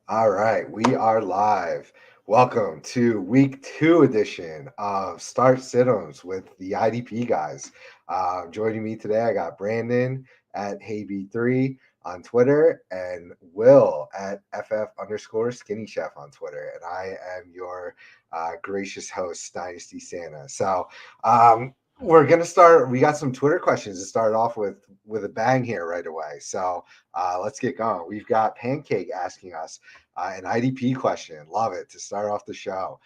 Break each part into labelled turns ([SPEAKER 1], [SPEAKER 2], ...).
[SPEAKER 1] All right, we are live. Welcome to week 2 edition of Start Sit-Ems with the IDP guys. Joining me today, I got Brandon at HeyB3 on Twitter and Will at FF_Skinny Chef on Twitter. And I am your gracious host, Dynasty Santa. We're gonna start. We got some Twitter questions to start off with a bang here right away. Let's get going. We've got Pancake asking us an IDP question. Love it to start off the show.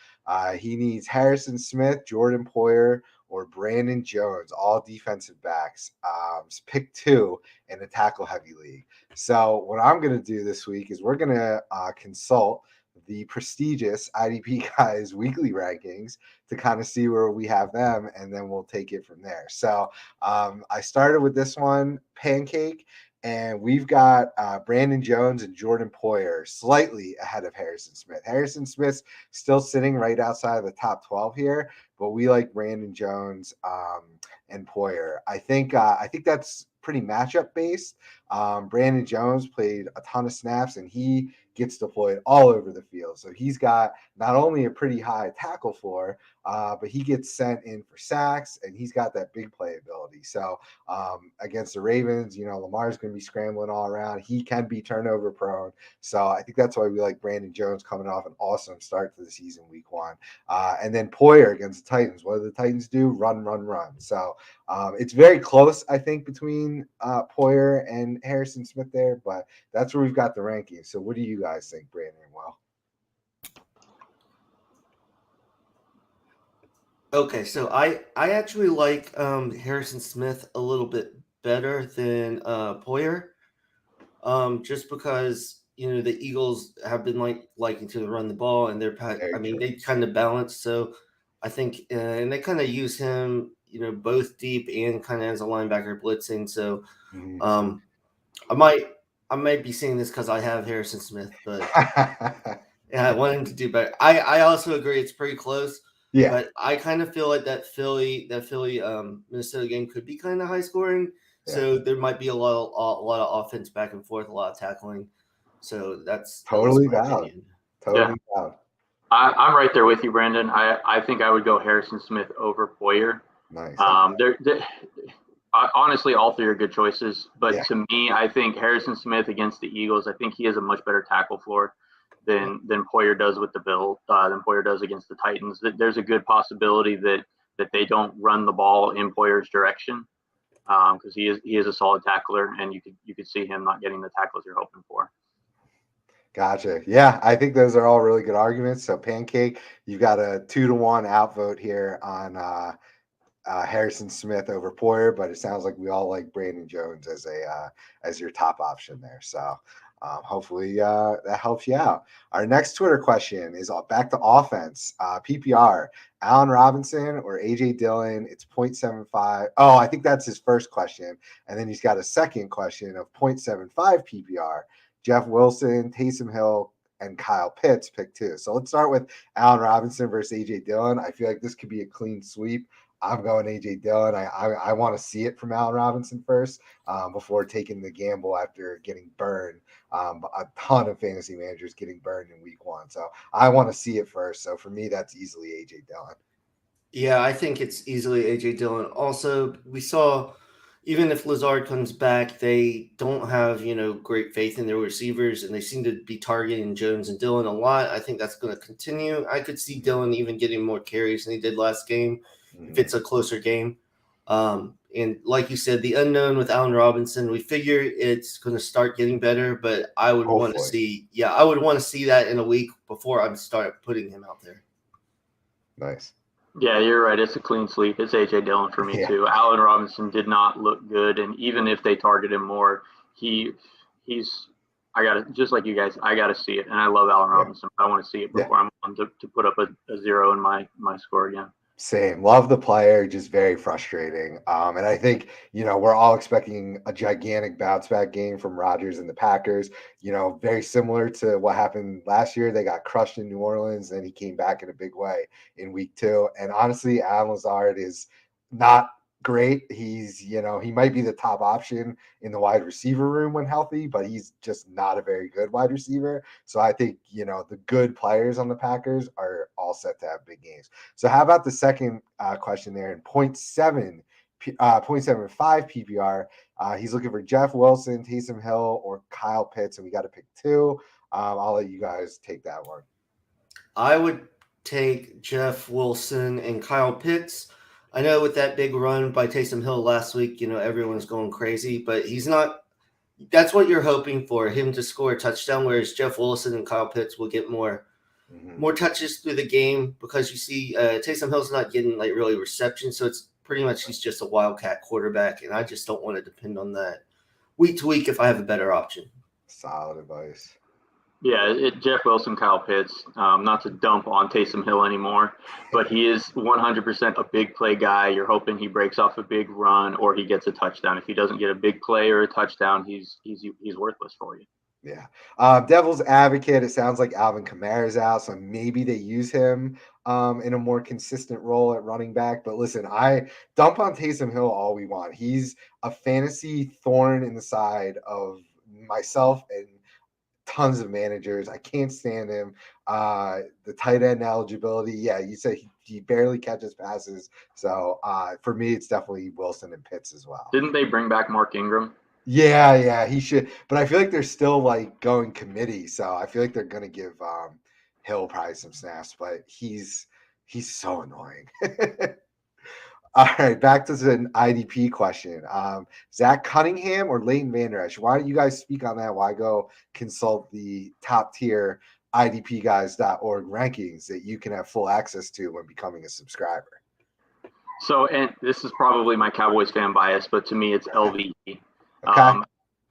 [SPEAKER 1] He needs Harrison Smith, Jordan Poyer, or Brandon Jones, all defensive backs. Pick 2 in a tackle heavy league. So what I'm going to do this week is we're going to consult the prestigious IDP Guys weekly rankings to kind of see where we have them, and then we'll take it from there. I started with this one, Pancake, and we've got Brandon Jones and Jordan Poyer slightly ahead of Harrison Smith. Harrison Smith's still sitting right outside of the top 12 here, but we like Brandon Jones and Poyer. I think that's pretty matchup based. Brandon Jones played a ton of snaps, and he gets deployed all over the field. So he's got not only a pretty high tackle floor, but he gets sent in for sacks, and he's got that big play ability. Against the Ravens, Lamar's going to be scrambling all around. He can be turnover prone. So I think that's why we like Brandon Jones coming off an awesome start to the season week 1. And then Poyer against the Titans. What do the Titans do? Run, run, run. It's very close, I think, between Poyer and Harrison Smith there, but that's where we've got the rankings. So what do you guys think, Brandon and Will?
[SPEAKER 2] Okay, so I actually like Harrison Smith a little bit better than Poyer, just because the Eagles have been liking to run the ball, and they kind of balance. So I think and they kind of use him both deep and kind of as a linebacker blitzing. So I might be saying this because I have Harrison Smith, but yeah, I want him to do better. I also agree it's pretty close.
[SPEAKER 1] Yeah.
[SPEAKER 2] But I kind of feel like that Philly Minnesota game could be kind of high scoring.
[SPEAKER 1] Yeah.
[SPEAKER 2] So there might be a lot of offense back and forth, a lot of tackling. So that's
[SPEAKER 1] totally
[SPEAKER 2] my
[SPEAKER 1] valid.
[SPEAKER 2] opinion.
[SPEAKER 1] Totally valid.
[SPEAKER 3] I'm right there with you, Brandon. I think I would go Harrison Smith over Poyer.
[SPEAKER 1] Nice.
[SPEAKER 3] Honestly, all three are good choices. But to me, I think Harrison Smith against the Eagles, I think he has a much better tackle floor than Poyer does with the Bills, than Poyer does against the Titans. There's a good possibility that they don't run the ball in Poyer's direction because he is a solid tackler, and you could see him not getting the tackles you're hoping for.
[SPEAKER 1] Gotcha. Yeah, I think those are all really good arguments. So Pancake, you've got a 2-1 outvote here on Harrison Smith over Poyer, but it sounds like we all like Brandon Jones as your top option there. Hopefully that helps you out. Our next Twitter question is back to offense. PPR, Allen Robinson or Aj Dillon? It's 0.75. Oh, I think that's his first question. And then he's got a second question of 0.75 PPR. Jeff Wilson, Taysom Hill, and Kyle Pitts pick 2. So let's start with Allen Robinson versus Aj Dillon. I feel like this could be a clean sweep. I'm going Aj Dillon. I want to see it from Allen Robinson first before taking the gamble after getting burned. A ton of fantasy managers getting burned in week 1. So I want to see it first. So for me, that's easily Aj Dillon.
[SPEAKER 2] Yeah, I think it's easily Aj Dillon. Also, we saw even if Lazard comes back, they don't have great faith in their receivers, and they seem to be targeting Jones and Dillon a lot. I think that's going to continue. I could see Dillon even getting more carries than he did last game if it's a closer game. And like you said, the unknown with Allen Robinson, we figure it's going to start getting better, but I would want to see that in a week before I start putting him out there.
[SPEAKER 1] Nice.
[SPEAKER 3] Yeah, you're right. It's a clean sweep. It's Aj Dillon for me too. Allen Robinson did not look good, and even if they target him more, he's. I got to, just like you guys, I got to see it, and I love Allen Robinson. But I want to see it before I'm on to put up a 0 in my score again.
[SPEAKER 1] Same. Love the player, just very frustrating. And I think, we're all expecting a gigantic bounce back game from Rodgers and the Packers, very similar to what happened last year. They got crushed in New Orleans, and he came back in a big way in week 2. And honestly, Allen Lazard is not great. He's, he might be the top option in the wide receiver room when healthy, but he's just not a very good wide receiver. So I think, the good players on the Packers are all set to have big games. So how about the second question there in 0.75 PPR? He's looking for Jeff Wilson, Taysom Hill, or Kyle Pitts, and we got to pick two. I'll let you guys take that one.
[SPEAKER 2] I would take Jeff Wilson and Kyle Pitts. I know with that big run by Taysom Hill last week, everyone's going crazy, but he's not. That's what you're hoping for, him to score a touchdown, whereas Jeff Wilson and Kyle Pitts will get more touches through the game because you see Taysom Hill's not getting really reception, so it's pretty much he's just a wildcat quarterback, and I just don't want to depend on that week to week if I have a better option.
[SPEAKER 1] Solid advice.
[SPEAKER 3] Yeah, Jeff Wilson, Kyle Pitts, not to dump on Taysom Hill anymore, but he is 100% a big play guy. You're hoping he breaks off a big run or he gets a touchdown. If he doesn't get a big play or a touchdown, he's worthless for you.
[SPEAKER 1] Yeah. Devil's advocate, it sounds like Alvin Kamara's out, so maybe they use him in a more consistent role at running back. But listen, I dump on Taysom Hill all we want. He's a fantasy thorn in the side of myself and tons of managers. I can't stand him. The tight end eligibility. Yeah, you say he barely catches passes. So for me, it's definitely Wilson and Pitts as well.
[SPEAKER 3] Didn't they bring back Mark Ingram?
[SPEAKER 1] Yeah, he should. But I feel like they're still going committee. So I feel like they're gonna give Hill probably some snaps, but he's so annoying. All right, back to the IDP question. Zach Cunningham or Leighton Vander Esch? Why don't you guys speak on that? Why go consult the top tier IDPguys.org rankings that you can have full access to when becoming a subscriber?
[SPEAKER 3] So, and this is probably my Cowboys fan bias, but to me, it's LVE.
[SPEAKER 1] Okay.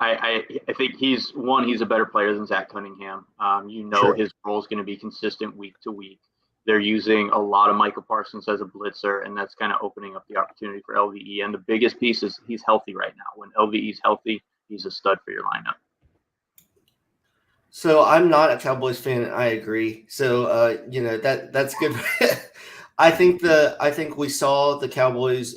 [SPEAKER 3] I think he's a better player than Zach Cunningham.
[SPEAKER 1] Sure.
[SPEAKER 3] His role is going to be consistent week to week. They're using a lot of Micah Parsons as a blitzer, and that's kind of opening up the opportunity for LVE. And the biggest piece is he's healthy right now. When LVE's healthy, he's a stud for your lineup.
[SPEAKER 2] So I'm not a Cowboys fan, and I agree. So that's good. I think we saw the Cowboys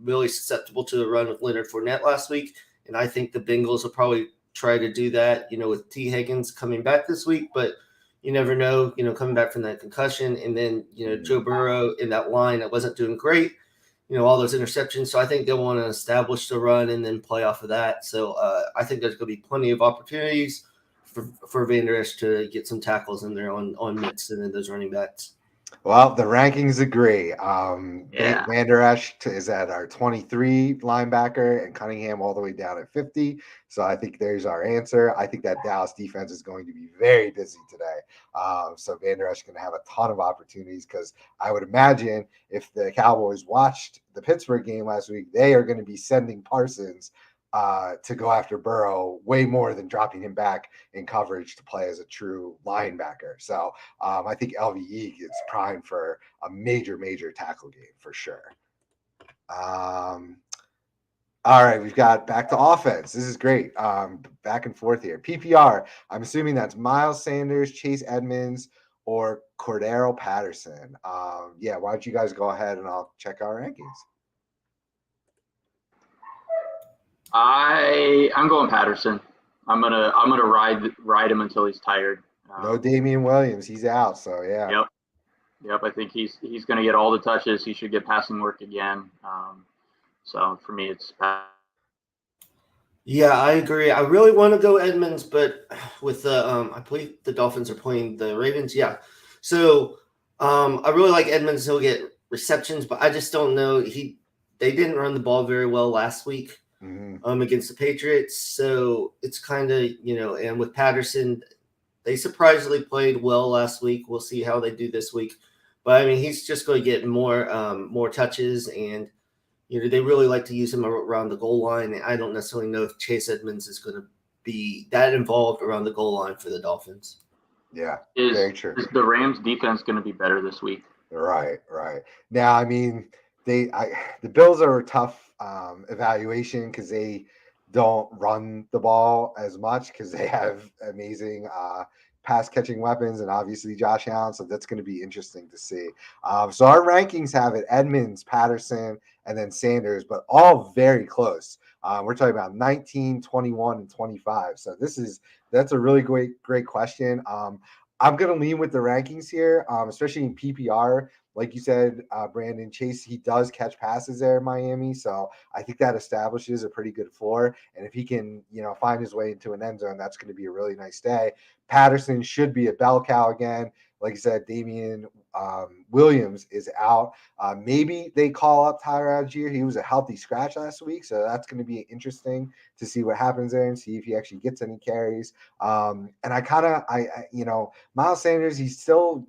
[SPEAKER 2] really susceptible to the run with Leonard Fournette last week, and I think the Bengals will probably try to do that. With T. Higgins coming back this week, but you never know. Coming back from that concussion, and then Joe Burrow in that line that wasn't doing great. All those interceptions. So I think they'll want to establish the run and then play off of that. So I think there's going to be plenty of opportunities for Vander Esch to get some tackles in there on Mixon and those running backs.
[SPEAKER 1] Well, the rankings agree. Vander Esch is at our 23 linebacker and Cunningham all the way down at 50. So I think there's our answer. I think that Dallas defense is going to be very busy today. So Vander Esch is going to have a ton of opportunities because I would imagine if the Cowboys watched the Pittsburgh game last week, they are going to be sending Parsons to go after Burrow way more than dropping him back in coverage to play as a true linebacker. So I think LVE is primed for a major tackle game for sure. All right, we've got back to offense. This is great. Back and forth here. PPR, I'm assuming that's Miles Sanders, Chase Edmonds, or Cordero Patterson. Why don't you guys go ahead and I'll check our rankings.
[SPEAKER 3] I'm going Patterson. I'm gonna ride him until he's tired.
[SPEAKER 1] No Damian Williams, he's out. So yeah.
[SPEAKER 3] Yep. I think he's gonna get all the touches. He should get passing work again. So for me, it's Patterson.
[SPEAKER 2] Yeah, I agree. I really want to go Edmonds, but with the I believe the Dolphins are playing the Ravens. Yeah, so I really like Edmonds. He'll get receptions, but I just don't know. They didn't run the ball very well last week. Against the Patriots. So it's kind of, and with Patterson, they surprisingly played well last week. We'll see how they do this week. But I mean, he's just going to get more touches, and they really like to use him around the goal line. And I don't necessarily know if Chase Edmonds is going to be that involved around the goal line for the Dolphins.
[SPEAKER 1] Yeah,
[SPEAKER 3] very true. Is the Rams defense going to be better this week?
[SPEAKER 1] Right. Now, I mean, the Bills are a tough evaluation because they don't run the ball as much because they have amazing pass catching weapons, and obviously Josh Allen. So that's going to be interesting to see. So our rankings have it Edmonds, Patterson, and then Sanders, but all very close. We're talking about 19, 21, and 25. So that's a really great question. I'm going to lean with the rankings here, especially in PPR. Like you said, Brandon Chase, he does catch passes there in Miami. So I think that establishes a pretty good floor. And if he can, find his way into an end zone, that's going to be a really nice day. Patterson should be a bell cow again. Like I said, Damian Williams is out. Maybe they call up Tyler Algier. He was a healthy scratch last week. So that's going to be interesting to see what happens there and see if he actually gets any carries. And Miles Sanders, he's still,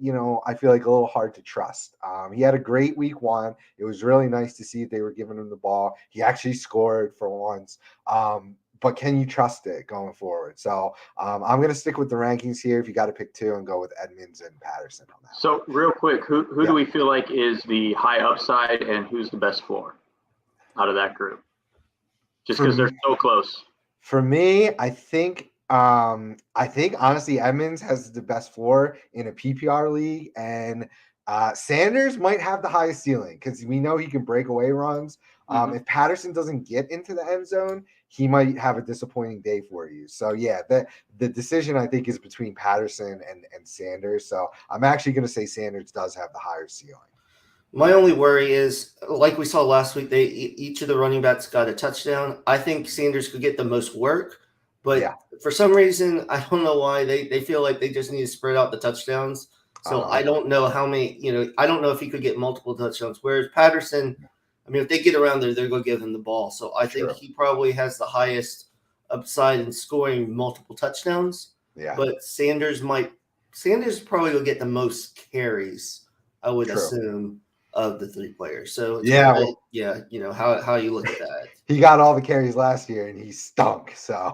[SPEAKER 1] I feel like a little hard to trust. He had a great week 1. It was really nice to see that they were giving him the ball. He actually scored for once. But can you trust it going forward? So I'm going to stick with the rankings here. If you got to pick 2 and go with Edmonds and Patterson on that.
[SPEAKER 3] So real quick, who do we feel like is the high upside and who's the best floor out of that group? Just because they're so close.
[SPEAKER 1] For me, I think honestly Edmonds has the best floor in a PPR league, and Sanders might have the highest ceiling because we know he can break away runs. If Patterson doesn't get into the end zone, he might have a disappointing day for you. So yeah, the decision I think is between Patterson and Sanders. So I'm actually going to say Sanders does have the higher ceiling.
[SPEAKER 2] My only worry is, like we saw last week, each of the running backs got a touchdown. I think Sanders could get the most work, but for some reason, I don't know why, they feel like they just need to spread out the touchdowns. So I don't know how many, I don't know if he could get multiple touchdowns. Whereas Patterson, I mean, if they get around there, they're going to give him the ball. So I think he probably has the highest upside in scoring multiple touchdowns. Yeah. But Sanders probably will get the most carries, I would assume, of the 3 players. So it's how you look at that.
[SPEAKER 1] He got all the carries last year and he stunk. So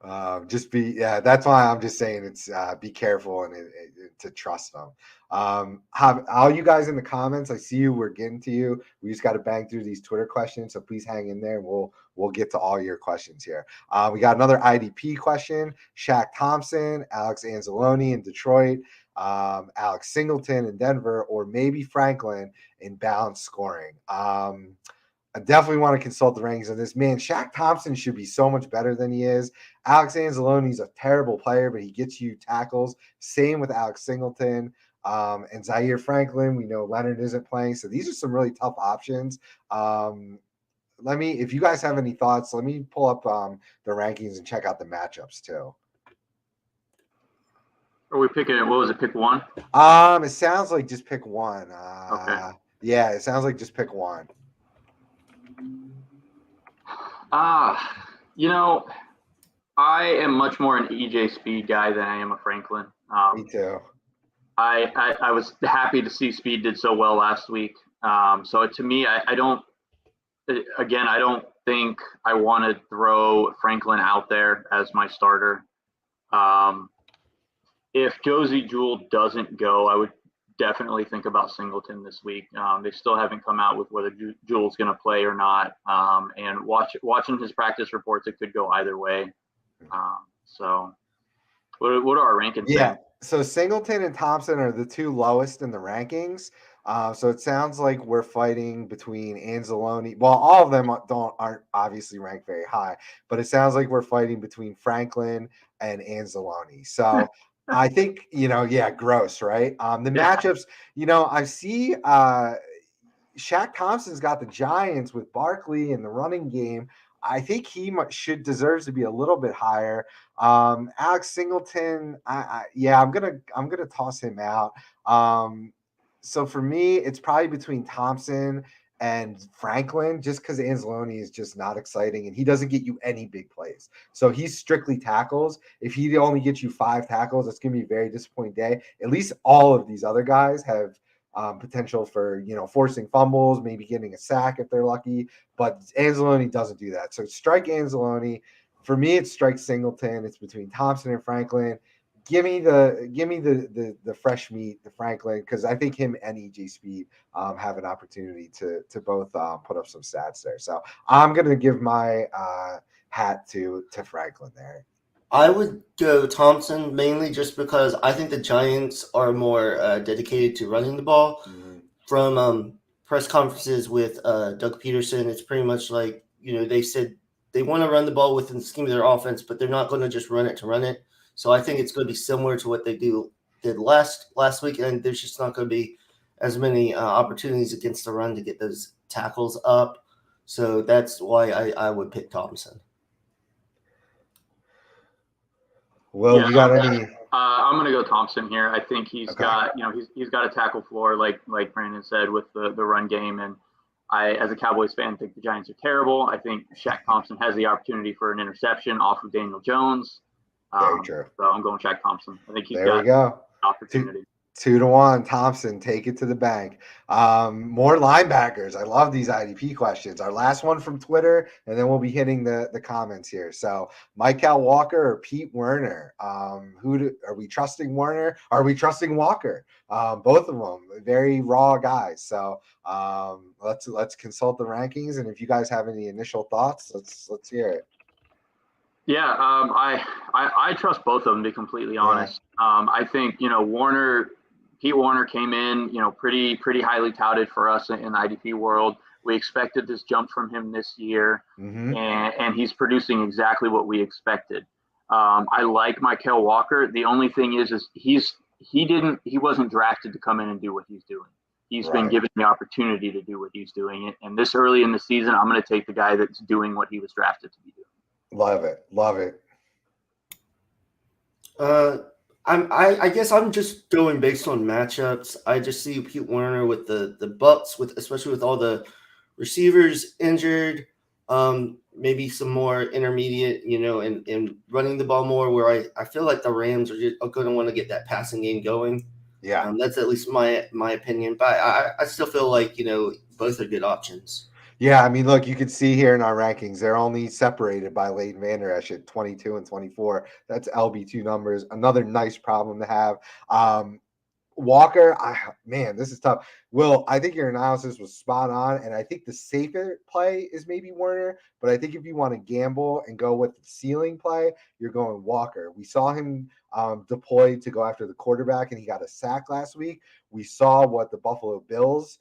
[SPEAKER 1] that's why I'm just saying it's be careful and to trust them. All you guys in the comments, I see you. We're getting to you. We just got to bang through these Twitter questions, so please hang in there. And we'll get to all your questions here. We got another IDP question. Shaq Thompson, Alex Anzalone in Detroit, Alex Singleton in Denver, or maybe Franklin in balanced scoring. I definitely want to consult the rankings on this. Man, Shaq Thompson should be so much better than he is. Alex Anzalone's a terrible player, but he gets you tackles. Same with Alex Singleton. And Zaire Franklin, we know Leonard isn't playing. So these are some really tough options. If you guys have any thoughts, let me pull up the rankings and check out the matchups too.
[SPEAKER 3] Are we picking, what was it, pick 1?
[SPEAKER 1] It sounds like just pick 1. Okay. Yeah, it sounds like just pick 1.
[SPEAKER 3] I am much more an EJ Speed guy than I am a Franklin.
[SPEAKER 1] Me too.
[SPEAKER 3] I was happy to see Speed did so well last week. So to me, I don't think I want to throw Franklin out there as my starter. If Josie Jewell doesn't go, I would definitely think about Singleton this week. They still haven't come out with whether Jewell's going to play or not. And watching his practice reports, it could go either way. So what are our rankings?
[SPEAKER 1] Yeah. So Singleton and Thompson are the 2 lowest in the rankings. So it sounds like we're fighting between Anzalone. Well, all of them aren't obviously ranked very high, but it sounds like we're fighting between Franklin and Anzalone. So I think, gross, right? The matchups, I see Shaq Thompson's got the Giants with Barkley in the running game. I think he deserves to be a little bit higher. Alex Singleton, I'm gonna toss him out. So for me, it's probably between Thompson and Franklin, just because Anzalone is just not exciting and he doesn't get you any big plays. So he's strictly tackles. If he only gets you 5 tackles, it's gonna be a very disappointing day. At least all of these other guys have potential for forcing fumbles, maybe getting a sack if they're lucky, but Anzalone doesn't do that. So strike Anzalone. For me, it's strike Singleton. It's between Thompson and Franklin. Give me the fresh meat, the Franklin, because I think him and EJ Speed have an opportunity to both put up some stats there. So I'm gonna give my hat to Franklin there.
[SPEAKER 2] I would go Thompson mainly just because I think the Giants are more dedicated to running the ball.
[SPEAKER 1] Mm-hmm.
[SPEAKER 2] From press conferences with Doug Peterson, it's pretty much like, they said they want to run the ball within the scheme of their offense, but they're not going to just run it to run it. So I think it's going to be similar to what they did last week, and there's just not going to be as many opportunities against the run to get those tackles up. So that's why I would pick Thompson.
[SPEAKER 1] Well, you got any?
[SPEAKER 3] I'm going to go Thompson here. I think he's got a tackle floor like Brandon said with the run game, and I, as a Cowboys fan, think the Giants are terrible. I think Shaq Thompson has the opportunity for an interception off of Daniel Jones.
[SPEAKER 1] Very true.
[SPEAKER 3] So I'm going Shaq Thompson. I think he's
[SPEAKER 1] got
[SPEAKER 3] opportunity.
[SPEAKER 1] 2-1, Thompson, take it to the bank. More linebackers. I love these IDP questions. Our last one from Twitter, and then we'll be hitting the comments here. So, Michael Walker or Pete Werner? Are we trusting Werner? Are we trusting Walker? Both of them very raw guys. So, let's consult the rankings, and if you guys have any initial thoughts, let's hear it.
[SPEAKER 3] Yeah, I trust both of them, to be completely honest. I think Pete Werner came in, pretty highly touted for us in the IDP world. We expected this jump from him this year, and he's producing exactly what we expected. I like Michael Walker. The only thing is he wasn't drafted to come in and do what he's doing. He's been given the opportunity to do what he's doing, and this early in the season, I'm going to take the guy that's doing what he was drafted to be doing.
[SPEAKER 1] Love it.
[SPEAKER 2] I guess I'm just going based on matchups. I just see Pete Werner with the Bucks, especially with all the receivers injured, maybe some more intermediate, and running the ball more. Where I feel like the Rams are going to want to get that passing game going.
[SPEAKER 1] Yeah,
[SPEAKER 2] that's at least my opinion. But I still feel like both are good options.
[SPEAKER 1] Yeah, I mean, look, you can see here in our rankings, they're only separated by Leighton Vander Esch at 22 and 24. That's LB2 numbers. Another nice problem to have. Walker, this is tough. Will, I think your analysis was spot on, and I think the safer play is maybe Werner, but I think if you want to gamble and go with the ceiling play, you're going Walker. We saw him deployed to go after the quarterback, and he got a sack last week. We saw what the Buffalo Bills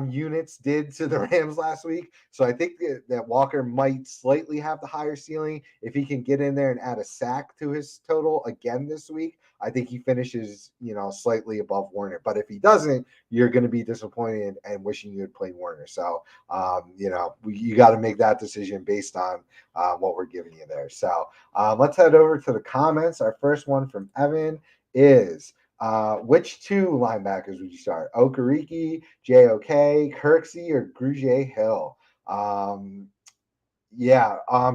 [SPEAKER 1] units did to the Rams last week. So I think that Walker might slightly have the higher ceiling. If he can get in there and add a sack to his total again this week, I think he finishes, slightly above Werner. But if he doesn't, you're going to be disappointed and wishing you had played Werner. So, you got to make that decision based on what we're giving you there. So let's head over to the comments. Our first one from Evan is, which two linebackers would you start? Okereke, JOK, Kirksey, or Grugier Hill?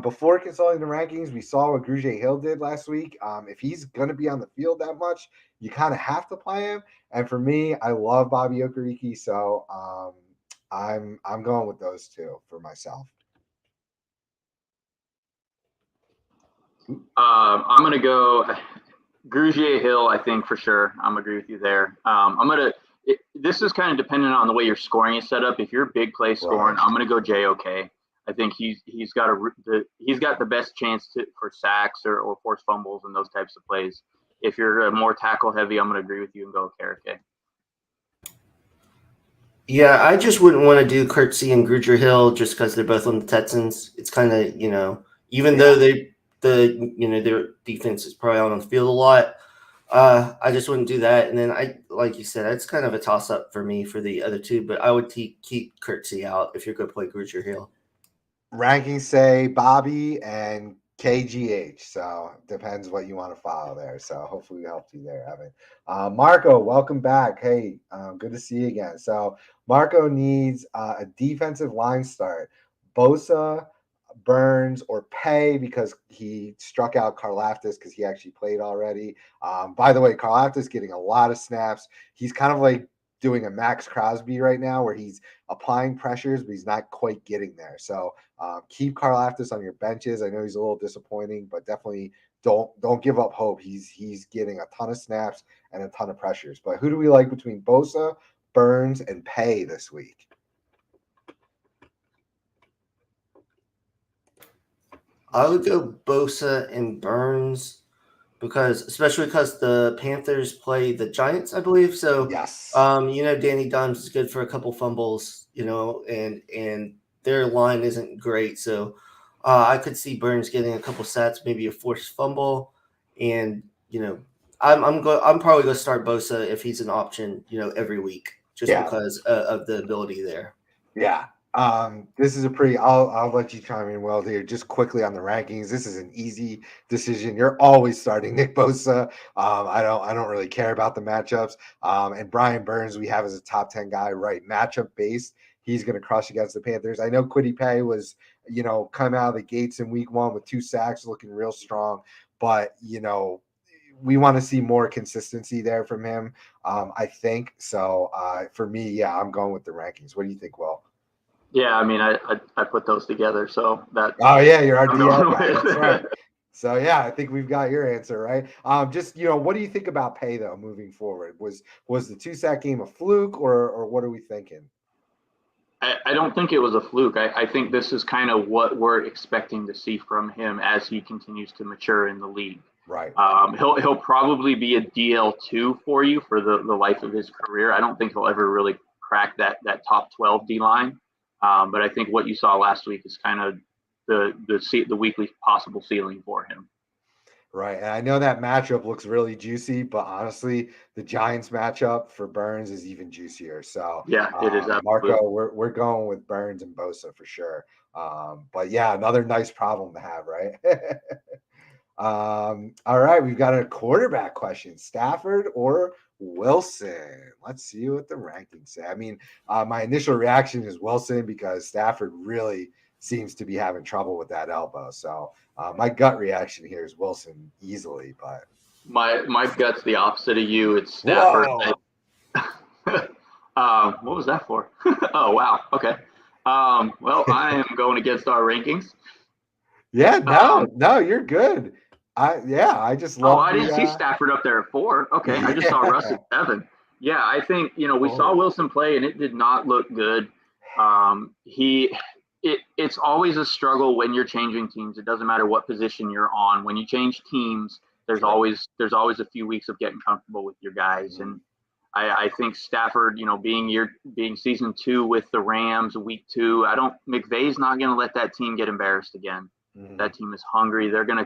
[SPEAKER 1] Before consulting the rankings, we saw what Grugier Hill did last week. If he's going to be on the field that much, you kind of have to play him. And for me, I love Bobby Okereke, so I'm going with those two for myself.
[SPEAKER 3] I'm going to go Grugier Hill, I think, for sure. I'm agree with you there. This is kind of dependent on the way your scoring is set up. If you're big play scoring, I'm going to go JOK. I think he's got the best chance for sacks or forced fumbles and those types of plays. If you're more tackle heavy, I'm going to agree with you and go Garrett.
[SPEAKER 2] Yeah, I just wouldn't want to do Kirksey and Grugier Hill just because they're both on the Texans. It's kind of even though their defense is probably out on the field a lot. I just wouldn't do that. And then like you said, it's kind of a toss up for me for the other two, but I would keep Kirksey out if you're going to play Grugier Hill.
[SPEAKER 1] Rankings say Bobby and KGH, so depends what you want to follow there. So hopefully we helped you there, Evan. Marco, welcome back. Hey, good to see you again. So Marco needs a defensive line start. Bosa, Burns, or Pay because he struck out Karlaftis because he actually played already. By the way, Karlaftis getting a lot of snaps. He's kind of like doing a Max Crosby right now where he's applying pressures, but he's not quite getting there. So keep Karlaftis on your benches. I know he's a little disappointing, but definitely don't give up hope. He's getting a ton of snaps and a ton of pressures. But who do we like between Bosa, Burns, and Pay this week?
[SPEAKER 2] I would go Bosa and Burns. especially because the Panthers play the Giants, I believe. So,
[SPEAKER 1] yes,
[SPEAKER 2] Danny Dimes is good for a couple fumbles, and their line isn't great. So, I could see Burns getting a couple sacks, maybe a forced fumble, and I'm probably going to start Bosa if he's an option, every week, just because of the ability there.
[SPEAKER 1] Yeah. This is a pretty. I'll let you chime in, Well, here. Just quickly on the rankings. This is an easy decision. You're always starting Nick Bosa. I don't really care about the matchups. And Brian Burns, we have as a top 10 guy, right? Matchup based. He's going to crush against the Panthers. I know Kwity Paye was, come out of the gates in week 1 with 2 sacks, looking real strong. But we want to see more consistency there from him. I think so. For me, yeah, I'm going with the rankings. What do you think, Will?
[SPEAKER 3] Yeah, I mean, I put those together, so that.
[SPEAKER 1] Oh yeah, you're our DL guy. That's right. So yeah, I think we've got your answer right. Just what do you think about Paye though moving forward? Was the 2-sack game a fluke, or what are we thinking?
[SPEAKER 3] I don't think it was a fluke. I think this is kind of what we're expecting to see from him as he continues to mature in the league.
[SPEAKER 1] Right.
[SPEAKER 3] He'll probably be a DL2 for you for the life of his career. I don't think he'll ever really crack that top 12 D line. But I think what you saw last week is kind of the weekly possible ceiling for him.
[SPEAKER 1] Right. And I know that matchup looks really juicy, but honestly, the Giants matchup for Burns is even juicier. So
[SPEAKER 3] yeah, it is.
[SPEAKER 1] Marco, we're going with Burns and Bosa for sure. But yeah, another nice problem to have, right? All right, we've got a quarterback question: Stafford or Wilson? Let's see what the rankings say. I mean, my initial reaction is Wilson because Stafford really seems to be having trouble with that elbow. So my gut reaction here is Wilson easily, but
[SPEAKER 3] my gut's the opposite of you. It's Stafford. What was that for? Oh wow. Okay. Well, I am going against our rankings.
[SPEAKER 1] Yeah. No, you're good. I just love.
[SPEAKER 3] I didn't see Stafford up there at 4. Okay, I just saw Russ at 7. Yeah, I think we saw Wilson play and it did not look good. It's always a struggle when you're changing teams. It doesn't matter what position you're on. When you change teams, there's always a few weeks of getting comfortable with your guys. And I think Stafford, being season 2 with the Rams, week 2, McVay's not going to let that team get embarrassed again. Mm-hmm. That team is hungry. They're going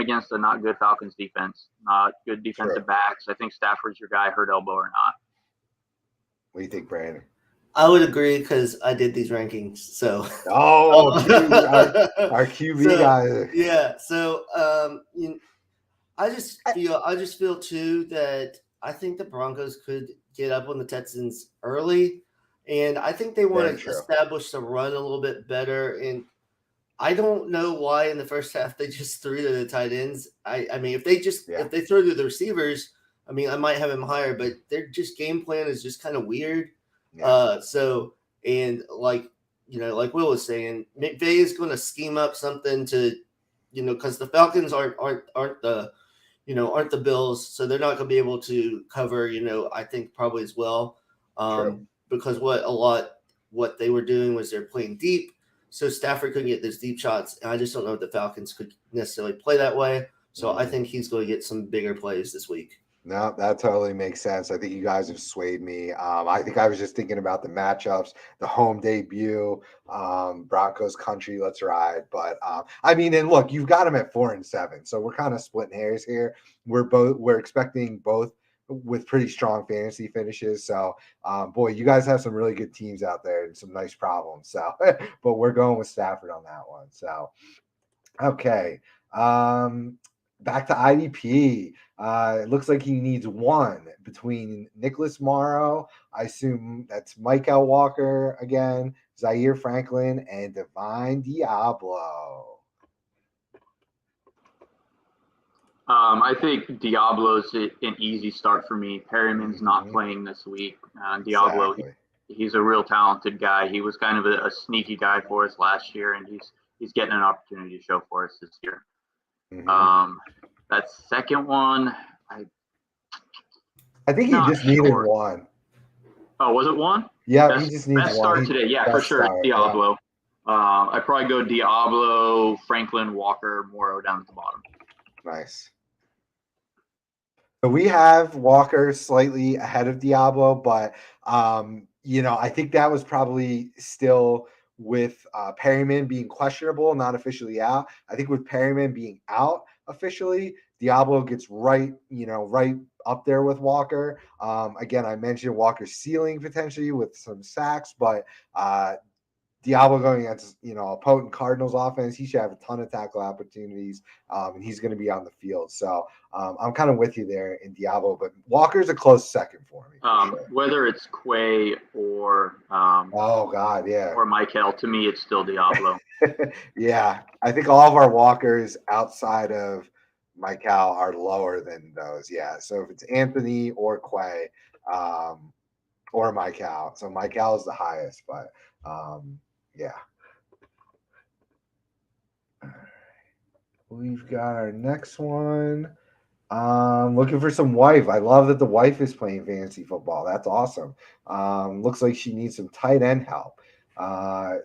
[SPEAKER 3] against a not good Falcons defense, not good defensive backs. I think Stafford's your guy, hurt elbow or not.
[SPEAKER 1] What do you think, Brandon?
[SPEAKER 2] I would agree because I did these rankings. So
[SPEAKER 1] our QB guy.
[SPEAKER 2] Yeah. So I just feel too that I think the Broncos could get up on the Texans early, and I think they want to establish the run a little bit better. And I don't know why in the first half they just threw to the tight ends. I mean, if they throw to the receivers, I mean, I might have him higher, but their just game plan is just kind of weird. Yeah. Like Will was saying, McVay is going to scheme up something to, because the Falcons aren't the Bills, so they're not going to be able to cover, I think probably as well. Because what they were doing was they're playing deep. So Stafford couldn't get those deep shots. And I just don't know if the Falcons could necessarily play that way. So I think he's going to get some bigger plays this week.
[SPEAKER 1] No, that totally makes sense. I think you guys have swayed me. I think I was just thinking about the matchups, the home debut, Broncos country, let's ride. But I mean, and look, you've got them at 4 and 7. So we're kind of splitting hairs here. We're expecting both with pretty strong fantasy finishes. So, boy, you guys have some really good teams out there and some nice problems. So, but we're going with Stafford on that one. So, okay. Back to IDP. It looks like he needs one between Nicholas Morrow. I assume that's Michael Walker again, Zaire Franklin, and Divine Diablo.
[SPEAKER 3] I think Diablo's an easy start for me. Perryman's not playing this week. Diablo, he's a real talented guy. He was kind of a sneaky guy for us last year, and he's getting an opportunity to show for us this year. That second one,
[SPEAKER 1] I think he just needed one.
[SPEAKER 3] Oh, was it one?
[SPEAKER 1] Yeah, he just needs
[SPEAKER 3] best
[SPEAKER 1] one.
[SPEAKER 3] Start today. Yeah, for sure. Diablo. Yeah. I'd probably go Diablo, Franklin, Walker, Morrow down at the bottom.
[SPEAKER 1] Nice. So we have Walker slightly ahead of Diablo, but I think that was probably still with Perryman being questionable, not officially out. I think with Perryman being out officially, Diablo gets right up there with Walker. Again, I mentioned Walker's ceiling potentially with some sacks, but Diablo going against a potent Cardinals offense, he should have a ton of tackle opportunities, and he's going to be on the field. So I'm kind of with you there in Diablo, but Walker's a close second for me.
[SPEAKER 3] Sure. Whether it's Quay or
[SPEAKER 1] oh God, yeah,
[SPEAKER 3] or Michael, to me it's still Diablo.
[SPEAKER 1] Yeah, I think all of our Walkers outside of Michael are lower than those. Yeah, so if it's Anthony or Quay, or Michael, so Michael is the highest, but yeah. We've got our next one. Looking for some wife. I love that the wife is playing fantasy football. That's awesome. Looks like she needs some tight end help.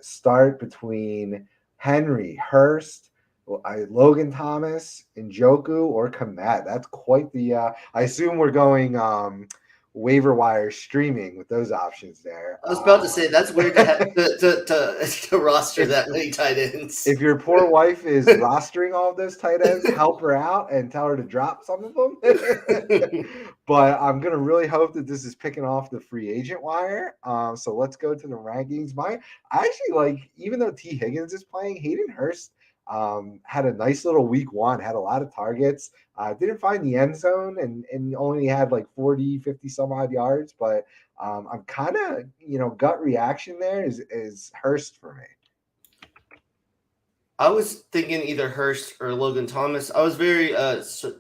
[SPEAKER 1] Start between Henry, Hurst, Logan Thomas, Njoku, or Komet. That's quite the. I assume we're going waiver wire streaming with those options there.
[SPEAKER 2] I was about to say that's weird to roster that many tight ends.
[SPEAKER 1] If your poor wife is rostering all of those tight ends, help her out and tell her to drop some of them. But I'm gonna really hope that this is picking off the free agent wire. So let's go to the rankings. I actually like, even though T. Higgins is playing, Hayden Hurst had a nice little week one, had a lot of targets, didn't find the end zone and only had like 40, 50 some odd yards, but I'm kind of, gut reaction there is Hurst for me.
[SPEAKER 2] I was thinking either Hurst or Logan Thomas. I was very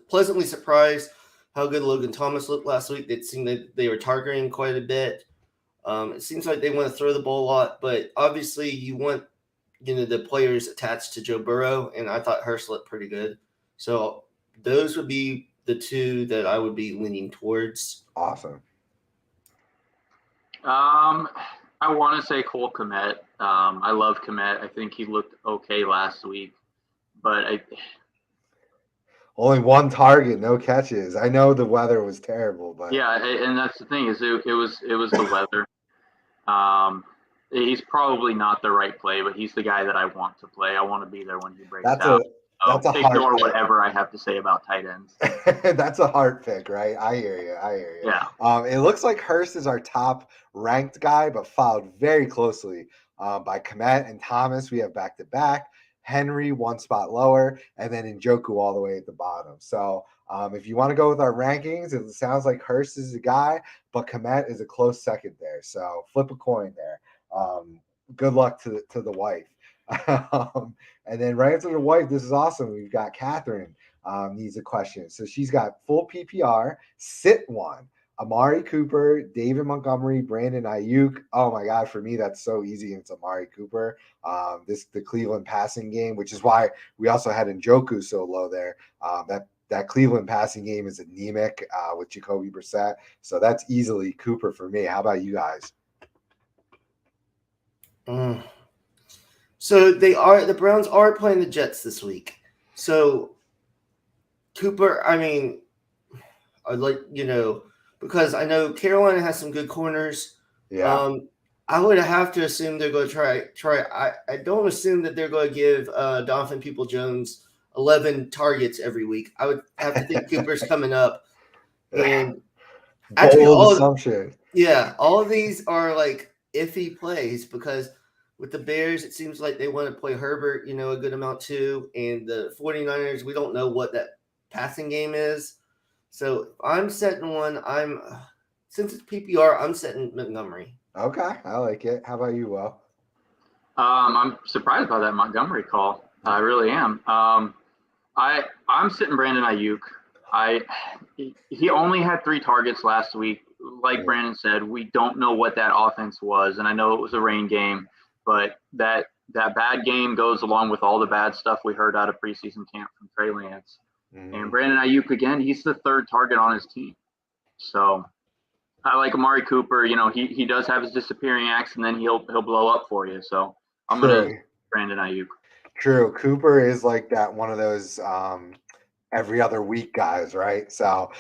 [SPEAKER 2] pleasantly surprised how good Logan Thomas looked last week. It seemed that they were targeting quite a bit. It seems like they want to throw the ball a lot, but obviously you want the players attached to Joe Burrow, and I thought Hurst looked pretty good. So those would be the two that I would be leaning towards.
[SPEAKER 1] Awesome.
[SPEAKER 3] I want to say Cole Kmet. I love Kmet. I think he looked okay last week, but
[SPEAKER 1] only one target, no catches. I know the weather was terrible, but
[SPEAKER 3] yeah, and that's the thing, is it was the weather. He's probably not the right play, but he's the guy that I want to play. I want to be there when he breaks out.
[SPEAKER 1] That's a
[SPEAKER 3] ignore
[SPEAKER 1] hard
[SPEAKER 3] whatever I have to say about tight ends.
[SPEAKER 1] That's a hard pick, right? I hear you.
[SPEAKER 3] Yeah.
[SPEAKER 1] It looks like Hurst is our top ranked guy, but followed very closely by Komet and Thomas. We have back to back. Henry one spot lower, and then Njoku all the way at the bottom. So if you want to go with our rankings, it sounds like Hurst is the guy, but Komet is a close second there. So flip a coin there. Good luck to the wife. And then right after the wife, this is awesome. We've got Catherine needs a question. So she's got full PPR, sit one, Amari Cooper, David Montgomery, Brandon Ayuk. Oh my God, for me, that's so easy. It's Amari Cooper. The Cleveland passing game, which is why we also had Njoku so low there. That Cleveland passing game is anemic with Jacoby Brissett. So that's easily Cooper for me. How about you guys?
[SPEAKER 2] So the Browns are playing the Jets this week. So Cooper, I mean, I'd like, because I know Carolina has some good corners.
[SPEAKER 1] Yeah.
[SPEAKER 2] I would have to assume they're going to try. I don't assume that they're going to give Donovan Peoples-Jones 11 targets every week. I would have to think Cooper's coming up. And actually, all of these are like iffy plays, because with the Bears, it seems like they want to play Herbert, a good amount too. And the 49ers, we don't know what that passing game is. So I'm setting one. Since it's PPR, I'm setting Montgomery.
[SPEAKER 1] Okay, I like it. How about you, Will?
[SPEAKER 3] I'm surprised by that Montgomery call. I really am. I'm sitting Brandon Ayuk. He only had 3 targets last week. Like Brandon said, we don't know what that offense was, and I know it was a rain game, but that bad game goes along with all the bad stuff we heard out of preseason camp from Trey Lance. And Brandon Ayuk, again, he's the 3rd target on his team. So I like Amari Cooper. He does have his disappearing acts, and then he'll blow up for you. So I'm going to Brandon Ayuk.
[SPEAKER 1] True. Cooper is like that, one of those every other week guys, right? So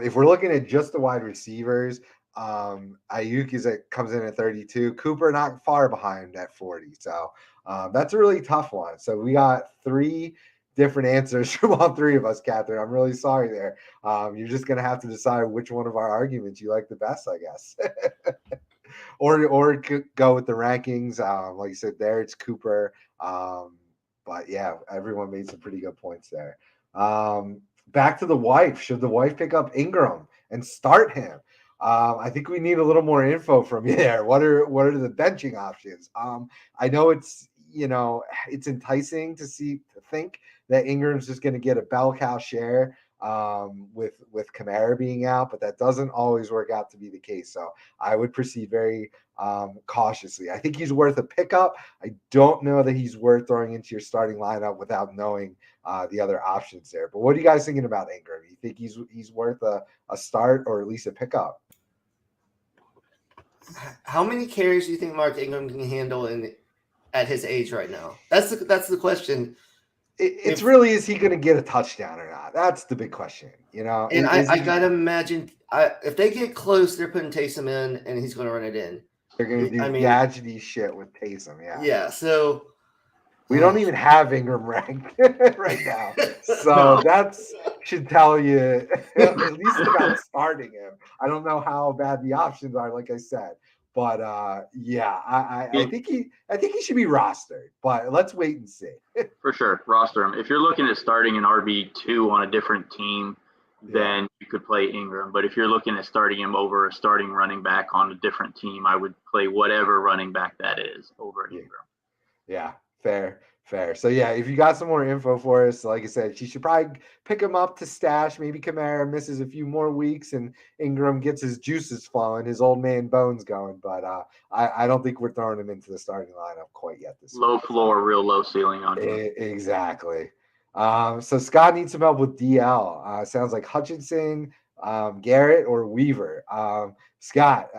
[SPEAKER 1] if we're looking at just the wide receivers, Ayuk comes in at 32. Cooper not far behind at 40. So that's a really tough one. So we got 3 different answers from all 3 of us, Catherine. I'm really sorry there. You're just gonna have to decide which one of our arguments you like the best, I guess. or go with the rankings. Like you said, there it's Cooper. But yeah, everyone made some pretty good points there. Back to the wife. Should the wife pick up Ingram and start him? I think we need a little more info from you there. What are the benching options? I know it's enticing to think that Ingram's just going to get a bell cow share with Kamara being out, but that doesn't always work out to be the case. So I would proceed very cautiously. I think he's worth a pickup. I don't know that he's worth throwing into your starting lineup without knowing the other options there. But what are you guys thinking about Ingram? You think he's worth a start or at least a pickup?
[SPEAKER 2] How many carries do you think Mark Ingram can handle at his age right now? That's the question.
[SPEAKER 1] It's really, is he going to get a touchdown or not? That's the big question,
[SPEAKER 2] And I gotta imagine if they get close, they're putting Taysom in, and he's going to run it in.
[SPEAKER 1] They're going to do gadgety shit with Taysom, yeah.
[SPEAKER 2] Yeah, so
[SPEAKER 1] we don't even have Ingram ranked right now, so that should tell you at least about starting him. I don't know how bad the options are, like I said, but yeah, I think he should be rostered. But let's wait and see.
[SPEAKER 3] For sure, roster him. If you're looking at starting an RB2 on a different team, then you could play Ingram. But if you're looking at starting him over a starting running back on a different team, I would play whatever running back that is over Ingram.
[SPEAKER 1] Yeah, fair. So yeah, if you got some more info for us, like I said, she should probably pick him up to stash. Maybe Kamara misses a few more weeks and Ingram gets his juices flowing, his old man bones going. But I don't think we're throwing him into the starting lineup quite yet this
[SPEAKER 3] low
[SPEAKER 1] week.
[SPEAKER 3] Floor, real low ceiling on him.
[SPEAKER 1] Exactly. So Scott needs some help with DL. Sounds like Hutchinson, Garrett, or Weaver. Scott,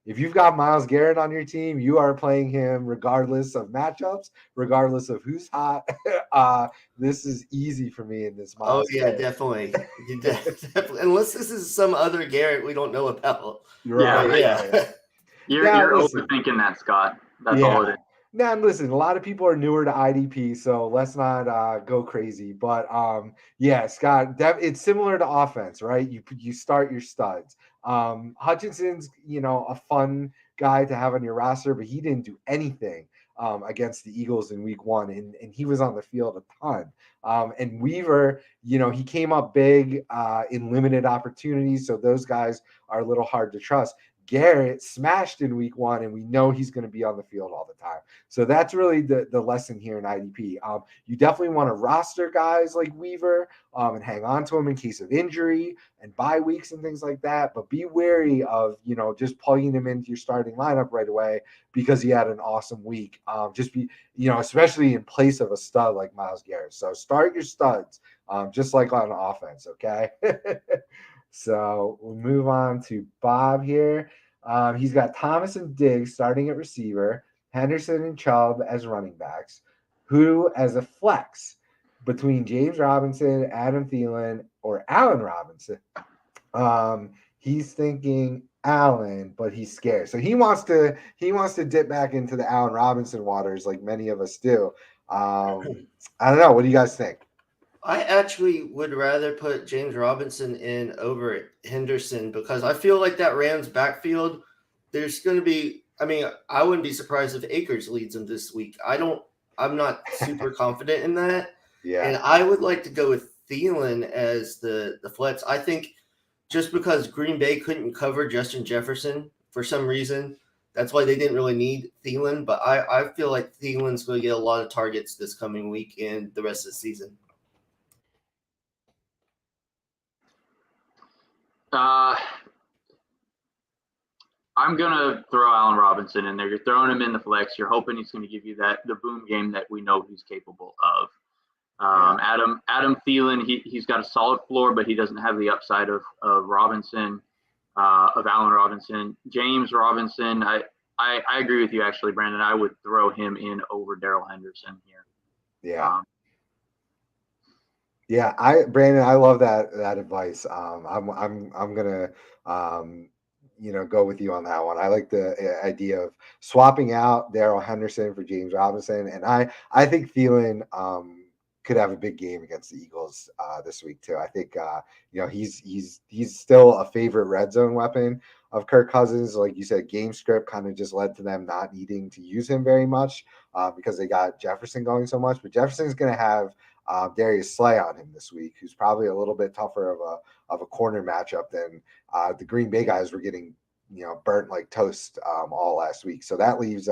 [SPEAKER 1] if you've got Myles Garrett on your team, you are playing him regardless of matchups, regardless of who's hot. This is easy for me in this Myles.
[SPEAKER 2] Oh yeah, Garrett. Definitely. Definitely. Unless this is some other Garrett we don't know about.
[SPEAKER 1] Right.
[SPEAKER 3] Yeah. You're overthinking that, Scott. That's all it is.
[SPEAKER 1] Now, listen, a lot of people are newer to IDP, so let's not go crazy. But yeah, Scott, it's similar to offense, right? You start your studs. Hutchinson's, a fun guy to have on your roster, but he didn't do anything against the Eagles in week 1, and he was on the field a ton. And Weaver, he came up big in limited opportunities, so those guys are a little hard to trust. Garrett smashed in week 1, and we know he's going to be on the field all the time. So that's really the lesson here in IDP. You definitely want to roster guys like Weaver and hang on to him in case of injury and bye weeks and things like that. But be wary of, just plugging him into your starting lineup right away because he had an awesome week. Especially in place of a stud like Myles Garrett. So start your studs, just like on offense, okay? So we'll move on to Bob here. He's got Thomas and Diggs starting at receiver, Henderson and Chubb as running backs, who as a flex between James Robinson, Adam Thielen, or Allen Robinson. He's thinking Allen, but he's scared. So he wants to dip back into the Allen Robinson waters like many of us do. I don't know. What do you guys think?
[SPEAKER 2] I actually would rather put James Robinson in over Henderson because I feel like that Rams backfield, there's going to be – I wouldn't be surprised if Akers leads them this week. I'm not super confident in that.
[SPEAKER 1] Yeah.
[SPEAKER 2] And I would like to go with Thielen as the flex. I think just because Green Bay couldn't cover Justin Jefferson for some reason, that's why they didn't really need Thielen. But I feel like Thielen's going to get a lot of targets this coming week and the rest of the season.
[SPEAKER 3] I'm going to throw Allen Robinson in there. You're throwing him in the flex. You're hoping he's going to give you the boom game that we know he's capable of. Adam Thielen, he's got a solid floor, but he doesn't have the upside of Robinson, of Allen Robinson. James Robinson, I agree with you, actually, Brandon. I would throw him in over Darrell Henderson here.
[SPEAKER 1] Yeah. Yeah, Brandon, I love that advice. I'm gonna go with you on that one. I like the idea of swapping out Darrell Henderson for James Robinson, and I think Thielen could have a big game against the Eagles this week too. I think he's still a favorite red zone weapon of Kirk Cousins. Like you said, game script kind of just led to them not needing to use him very much because they got Jefferson going so much. But Jefferson's going to have Darius Slay on him this week, who's probably a little bit tougher of a corner matchup than the Green Bay guys were getting burnt like toast all last week. So that leaves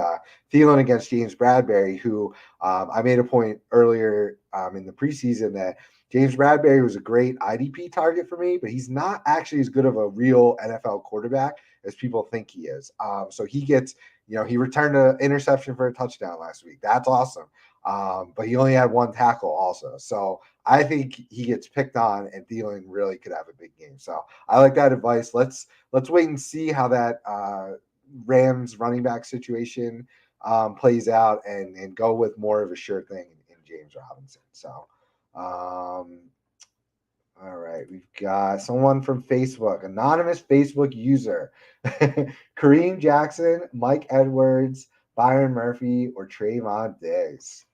[SPEAKER 1] Thielen against James Bradberry, who I made a point earlier in the preseason that James Bradberry was a great IDP target for me, but he's not actually as good of a real NFL quarterback as people think he is. So he gets, he returned an interception for a touchdown last week. That's awesome. But he only had one tackle also. So I think he gets picked on, and Thielen really could have a big game. So I like that advice. Let's wait and see how that Rams running back situation plays out, and go with more of a sure thing in James Robinson. So, all right, we've got someone from Facebook, anonymous Facebook user, Kareem Jackson, Mike Edwards, Byron Murphy, or Trayvon Diggs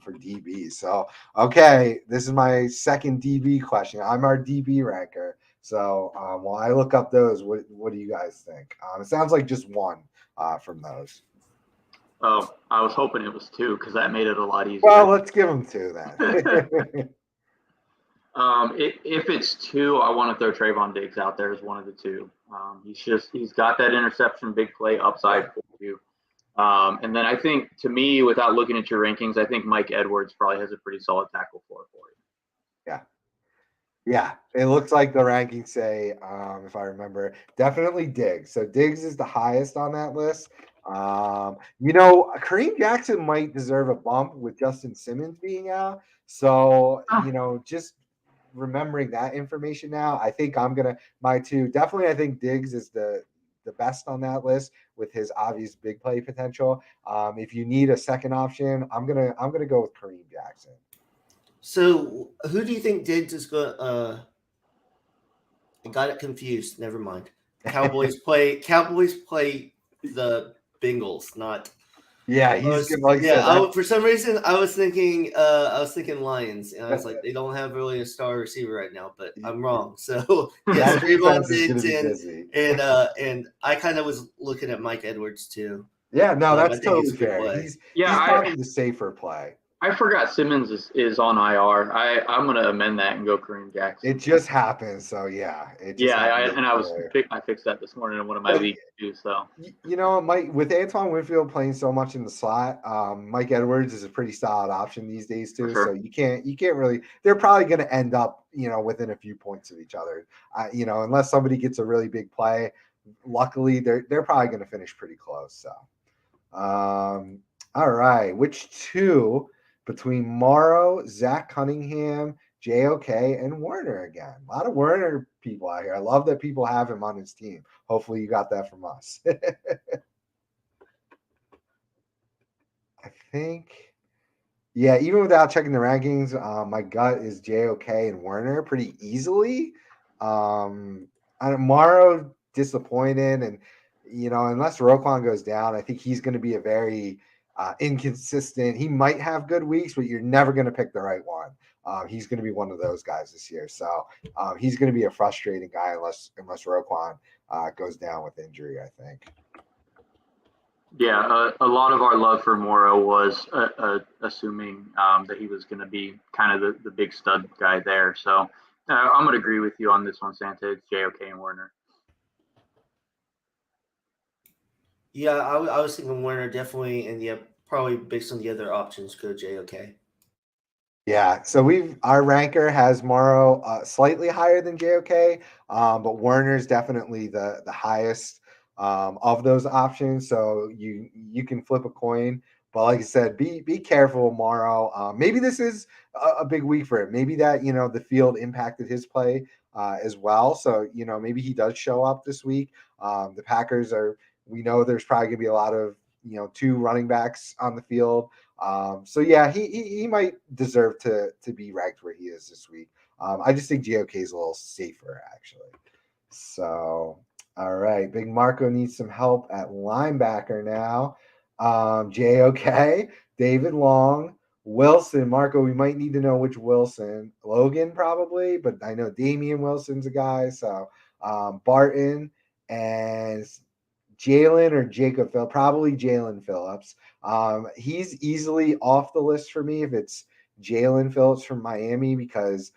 [SPEAKER 1] for DB. So, okay, this is my second DB question. I'm our DB ranker. So, while I look up those, what do you guys think? It sounds like just one from those.
[SPEAKER 3] Oh, I was hoping it was two because that made it a lot easier.
[SPEAKER 1] Well, let's give them two then.
[SPEAKER 3] If it's two, I want to throw Trayvon Diggs out there as one of the two. He's got that interception, big play upside for you. And then I think, to me, without looking at your rankings, I think Mike Edwards probably has a pretty solid tackle floor for you.
[SPEAKER 1] Yeah. Yeah, it looks like the rankings say, if I remember, definitely Diggs. So Diggs is the highest on that list. Kareem Jackson might deserve a bump with Justin Simmons being out. So, just remembering that information now, I think I'm gonna my two. Definitely, I think Diggs is the best on that list with his obvious big play potential. If you need a second option, I'm gonna go with Kareem Jackson.
[SPEAKER 2] So, who do you think Diggs is going? I got it confused. Never mind. Cowboys play the Bengals, not.
[SPEAKER 1] Yeah, he's like
[SPEAKER 2] for some reason I was thinking Lions, and I was like, they don't have really a star receiver right now, but I'm wrong. So yes, Trayvon Diggs and I kind of was looking at Mike Edwards too.
[SPEAKER 1] Yeah, no, that's totally fair. He's probably the safer play.
[SPEAKER 3] I forgot Simmons is on IR. I'm going to amend that and go Kareem Jackson.
[SPEAKER 1] It just happened, so yeah.
[SPEAKER 3] I fixed that this morning in one of my leagues too. So
[SPEAKER 1] Mike, with Antoine Winfield playing so much in the slot, Mike Edwards is a pretty solid option these days too. Sure. So you can't really. They're probably going to end up within a few points of each other. Unless somebody gets a really big play. Luckily, they're probably going to finish pretty close. So, all right, which two? Between Morrow, Zach Cunningham, JOK, and Werner again. A lot of Werner people out here. I love that people have him on his team. Hopefully you got that from us. I think, yeah, even without checking the rankings, my gut is JOK and Werner pretty easily. Morrow disappointed, and unless Roquan goes down, I think he's going to be a very inconsistent. He might have good weeks, but you're never going to pick the right one. He's going to be one of those guys this year. So he's going to be a frustrating guy unless Roquan goes down with injury, I think.
[SPEAKER 3] Yeah, a lot of our love for Morrow was assuming that he was going to be kind of the big stud guy there. So I'm going to agree with you on this one, Santa. It's JOK and Werner.
[SPEAKER 2] Yeah, I was thinking Werner definitely, and probably based on the other options, go JOK.
[SPEAKER 1] Yeah, so our ranker has Morrow slightly higher than JOK, but Werner's definitely the highest of those options. So you can flip a coin, but like I said, be careful, Morrow. Maybe this is a big week for him. Maybe that the field impacted his play as well. So maybe he does show up this week. The Packers we know there's probably going to be a lot of, two running backs on the field So yeah, he might deserve to be ranked where he is this week. I just think GOK is a little safer actually. So all right, Big Marco needs some help at linebacker now. JOK, David Long, Wilson, Marco. We might need to know which Wilson. Logan probably, but I know Damian Wilson's a guy. So Barton and Jalen or Jacob Phillips, probably Jalen Phillips. He's easily off the list for me if it's Jalen Phillips from Miami because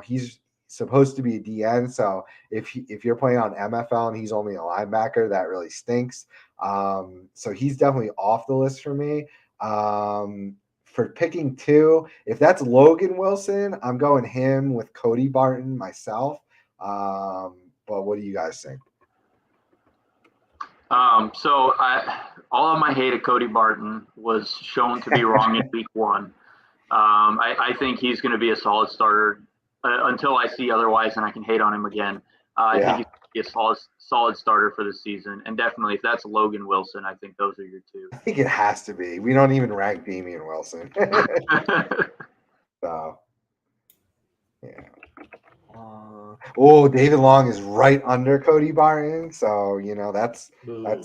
[SPEAKER 1] he's supposed to be a DN. So if you're playing on MFL and he's only a linebacker, that really stinks. So he's definitely off the list for me. For picking two, if that's Logan Wilson, I'm going him with Cody Barton myself. But what do you guys think?
[SPEAKER 3] So all of my hate of Cody Barton was shown to be wrong in week one. I think he's going to be a solid starter until I see otherwise, and I can hate on him again. I think he's going to be a solid starter for the season. And definitely, if that's Logan Wilson, I think those are your two.
[SPEAKER 1] I think it has to be. We don't even rank Damian Wilson. So, yeah. David Long is right under Cody Barton. So, that's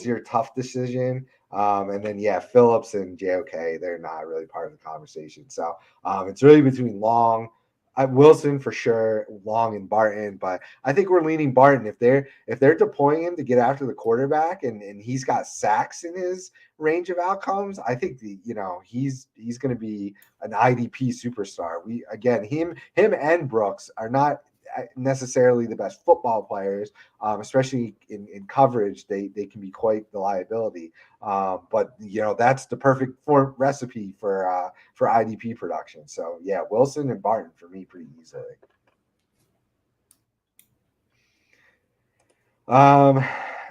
[SPEAKER 1] your tough decision. And then, Phillips and JOK, they're not really part of the conversation. So it's really between Long, Wilson for sure, Long and Barton. But I think we're leaning Barton. If they're deploying him to get after the quarterback and he's got sacks in his range of outcomes, I think he's going to be an IDP superstar. Him and Brooks are not necessarily the best football players, especially in coverage. They can be quite the liability. But that's the perfect recipe for IDP production. So yeah, Wilson and Barton for me pretty easily.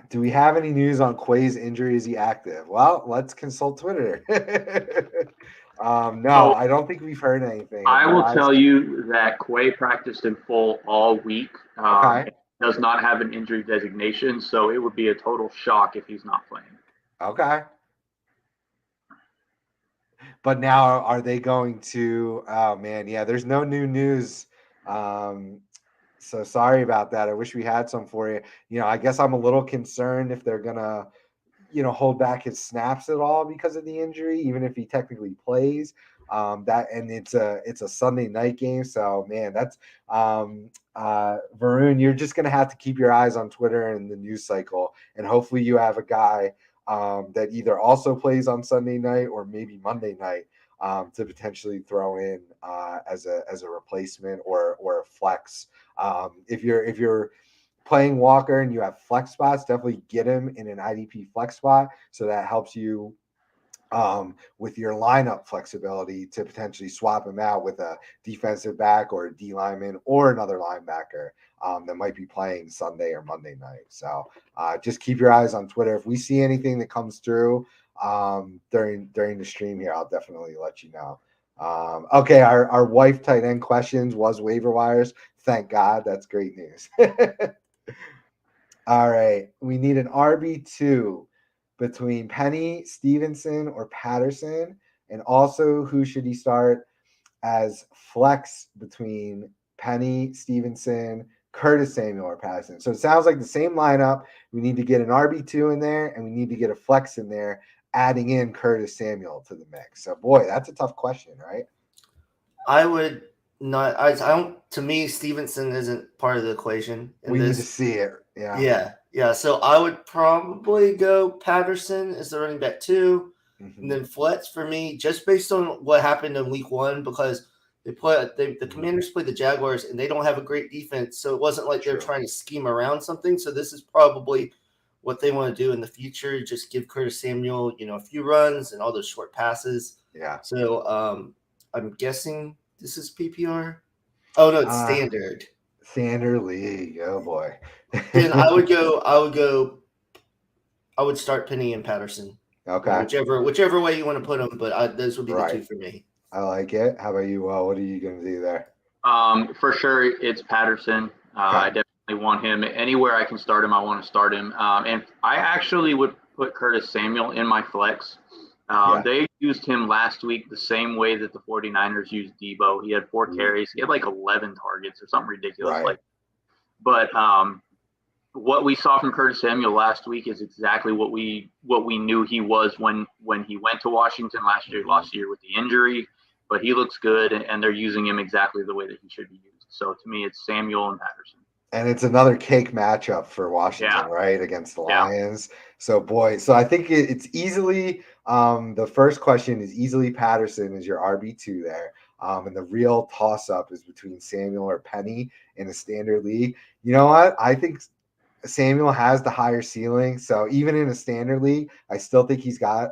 [SPEAKER 1] Do we have any news on Quay's injury? Is he active? Well, let's consult Twitter. No, I don't think we've heard anything.
[SPEAKER 3] I will tell you that Quay practiced in full all week.
[SPEAKER 1] Okay.
[SPEAKER 3] Does not have an injury designation, so it would be a total shock if he's not playing.
[SPEAKER 1] Okay. But now are they going to – oh, man, yeah, there's no new news. So sorry about that. I wish we had some for you. I guess I'm a little concerned if they're going to – hold back his snaps at all because of the injury, even if he technically plays. It's a Sunday night game, so man, that's Varun. You're just gonna have to keep your eyes on Twitter and the news cycle, and hopefully you have a guy that either also plays on Sunday night or maybe Monday night to potentially throw in as a replacement or a flex. If you're playing Walker and you have flex spots, definitely get him in an IDP flex spot. So that helps you with your lineup flexibility to potentially swap him out with a defensive back or a D lineman or another linebacker that might be playing Sunday or Monday night. So just keep your eyes on Twitter. If we see anything that comes through during the stream here, I'll definitely let you know. Okay, our wife tight end questions was waiver wires. Thank God. That's great news. All right. We need an RB2 between Penny, Stevenson, or Patterson. And also, who should he start as flex between Penny, Stevenson, Curtis Samuel, or Patterson? So it sounds like the same lineup. We need to get an RB2 in there, and we need to get a flex in there, adding in Curtis Samuel to the mix. So, boy, that's a tough question, right?
[SPEAKER 2] I would not. I don't. To me, Stevenson isn't part of the equation.
[SPEAKER 1] We need to see it.
[SPEAKER 2] Yeah. So I would probably go Patterson as the running back 2, and then flex for me, just based on what happened in week 1, because the Commanders play the Jaguars and they don't have a great defense. So it wasn't like they're trying to scheme around something. So this is probably what they want to do in the future. Just give Curtis Samuel, a few runs and all those short passes.
[SPEAKER 1] Yeah.
[SPEAKER 2] So I'm guessing this is PPR. Oh no, it's standard.
[SPEAKER 1] Standard league. Oh boy.
[SPEAKER 2] Then I would start Penny and Patterson.
[SPEAKER 1] Okay.
[SPEAKER 2] Whichever way you want to put them, but those would be the two for me.
[SPEAKER 1] I like it. How about you? What are you going to do there?
[SPEAKER 3] For sure, it's Patterson. I definitely want him anywhere I can start him. I want to start him. And I actually would put Curtis Samuel in my flex. They used him last week the same way that the 49ers used Debo. He had 4 carries. He had like 11 targets or something ridiculous.
[SPEAKER 1] Right.
[SPEAKER 3] But what we saw from Curtis Samuel last week is exactly what we knew he was when he went to Washington last year with the injury. But he looks good, and they're using him exactly the way that he should be used. So to me, it's Samuel and Patterson.
[SPEAKER 1] And it's another cake matchup for Washington, right, against the Lions. So, I think it's easily the first question is easily Patterson is your RB2 there. And the real toss-up is between Samuel or Penny in a standard league. You know what? I think Samuel has the higher ceiling. So even in a standard league, I still think he's got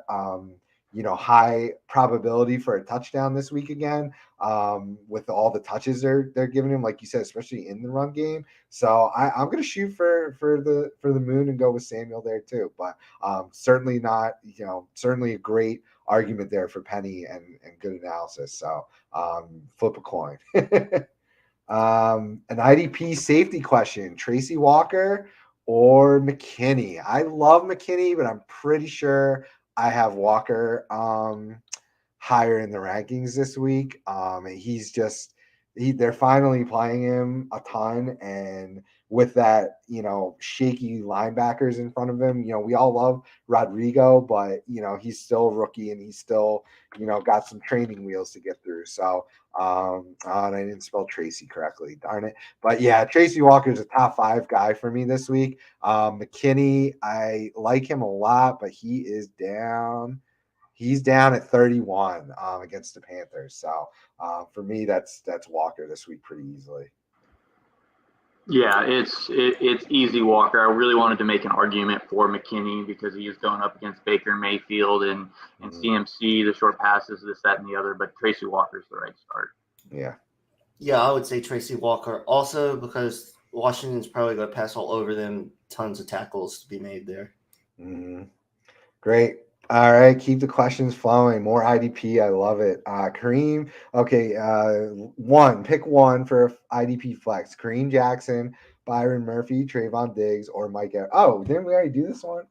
[SPEAKER 1] high probability for a touchdown this week again, with all the touches they're giving him, like you said, especially in the run game. So I'm gonna shoot for the moon and go with Samuel there too. But certainly not, certainly a great argument there for Penny and good analysis. So flip a coin. An IDP safety question: Tracy Walker or McKinney? I love McKinney, but I'm pretty sure I have Walker higher in the rankings this week. He's just they're finally playing him a ton, and with that, shaky linebackers in front of him, we all love Rodrigo, but he's still a rookie and he's still got some training wheels to get through. So and I didn't spell Tracy correctly, darn it. But yeah, Tracy Walker's a top 5 guy for me this week. McKinney, I like him a lot, but he is down. He's down at 31 against the Panthers. So for me, that's Walker this week pretty easily.
[SPEAKER 3] Yeah, it's easy Walker. I really wanted to make an argument for McKinney because he is going up against Baker Mayfield and CMC, the short passes, this, that, and the other. But Tracy Walker's the right start.
[SPEAKER 1] Yeah.
[SPEAKER 2] Yeah, I would say Tracy Walker also because Washington's probably going to pass all over them. Tons of tackles to be made there.
[SPEAKER 1] Mm-hmm. Great. All right, keep the questions flowing. More IDP, I love it. Kareem, okay, pick one for IDP flex. Kareem Jackson, Byron Murphy, Trayvon Diggs, or Mike Garrett. Oh, didn't we already do this one?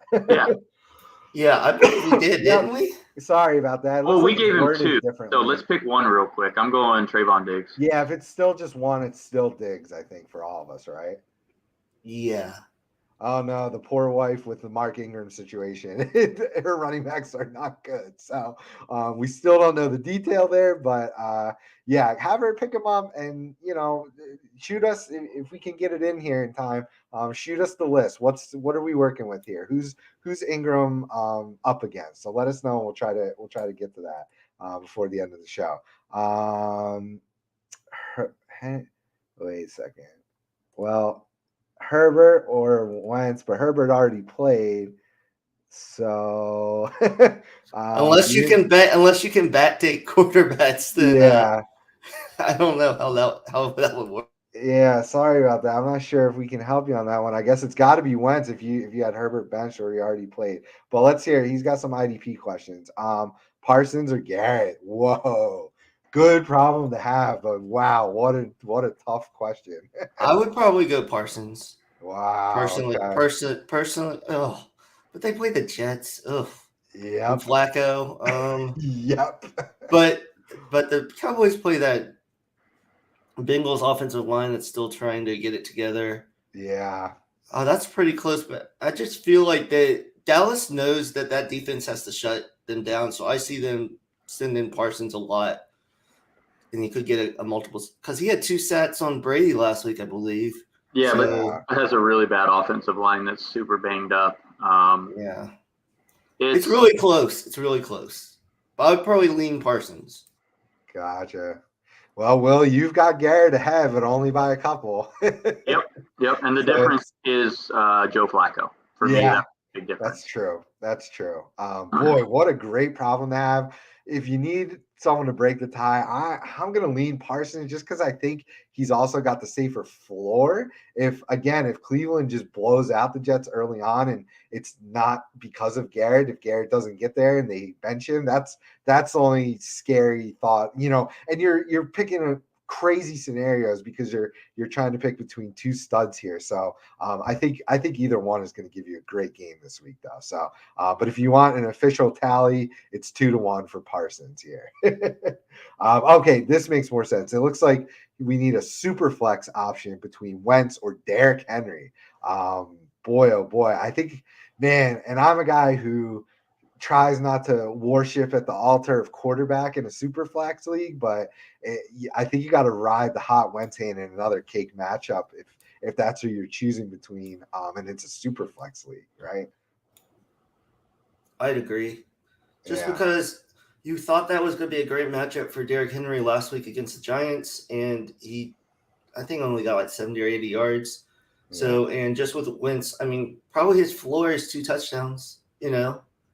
[SPEAKER 2] Yeah, I believe we did, didn't we?
[SPEAKER 1] Sorry about that.
[SPEAKER 3] Oh, we gave him 2. So let's pick one real quick. I'm going Trayvon Diggs.
[SPEAKER 1] Yeah, if it's still just one, it's still Diggs, I think, for all of us, right?
[SPEAKER 2] Yeah.
[SPEAKER 1] Oh no, the poor wife with the Mark Ingram situation. Her running backs are not good. So we still don't know the detail there, but yeah, have her pick them up and shoot us if we can get it in here in time. Shoot us the list. What are we working with here? Who's Ingram up against? So let us know. And we'll try to get to that before the end of the show. Wait a second. Well, Herbert or Wentz, but Herbert already played. So
[SPEAKER 2] unless you can backdate quarterbacks, then I don't know how that would work.
[SPEAKER 1] Yeah, sorry about that. I'm not sure if we can help you on that one. I guess it's got to be Wentz if you had Herbert benched or he already played. But let's hear. He's got some IDP questions. Parsons or Garrett? Whoa. Good problem to have, but wow, what a tough question.
[SPEAKER 2] I would probably go Parsons.
[SPEAKER 1] Wow.
[SPEAKER 2] Personally, oh, but they play the Jets. Ugh.
[SPEAKER 1] Yeah.
[SPEAKER 2] Flacco.
[SPEAKER 1] Yep.
[SPEAKER 2] But the Cowboys play that Bengals offensive line that's still trying to get it together.
[SPEAKER 1] Yeah.
[SPEAKER 2] Oh, that's pretty close, but I just feel like Dallas knows that defense has to shut them down, so I see them sending Parsons a lot. And he could get a multiple because he had 2 sacks on Brady last week, I believe.
[SPEAKER 3] Yeah, so, but it has a really bad offensive line that's super banged up.
[SPEAKER 2] Yeah, it's really close. It's really close. But I would probably lean Parsons.
[SPEAKER 1] Gotcha. Well, Will, you've got Garrett ahead, but only by a couple.
[SPEAKER 3] Yep. And the difference is Joe Flacco. For me, that's a big difference.
[SPEAKER 1] That's true. Boy, what a great problem to have. If you need someone to break the tie, I'm going to lean Parsons just because I think he's also got the safer floor. If Cleveland just blows out the Jets early on and it's not because of Garrett, if Garrett doesn't get there and they bench him, that's the only scary thought, and you're picking a crazy scenarios because you're trying to pick between two studs here. So I think either one is going to give you a great game this week, though. So, but if you want an official tally, it's 2-1 for Parsons here. Okay, this makes more sense. It looks like we need a super flex option between Wentz or Derrick Henry. Boy, oh boy, I think, man, and I'm a guy who tries not to worship at the altar of quarterback in a super flex league, but I think you got to ride the hot Wentz hand in another cake matchup if that's who you're choosing between, and it's a super flex league, right?
[SPEAKER 2] I'd agree. Just because you thought that was going to be a great matchup for Derrick Henry last week against the Giants, and he, I think, only got like 70 or 80 yards. So, and just with Wentz, I mean, probably his floor is 2 touchdowns,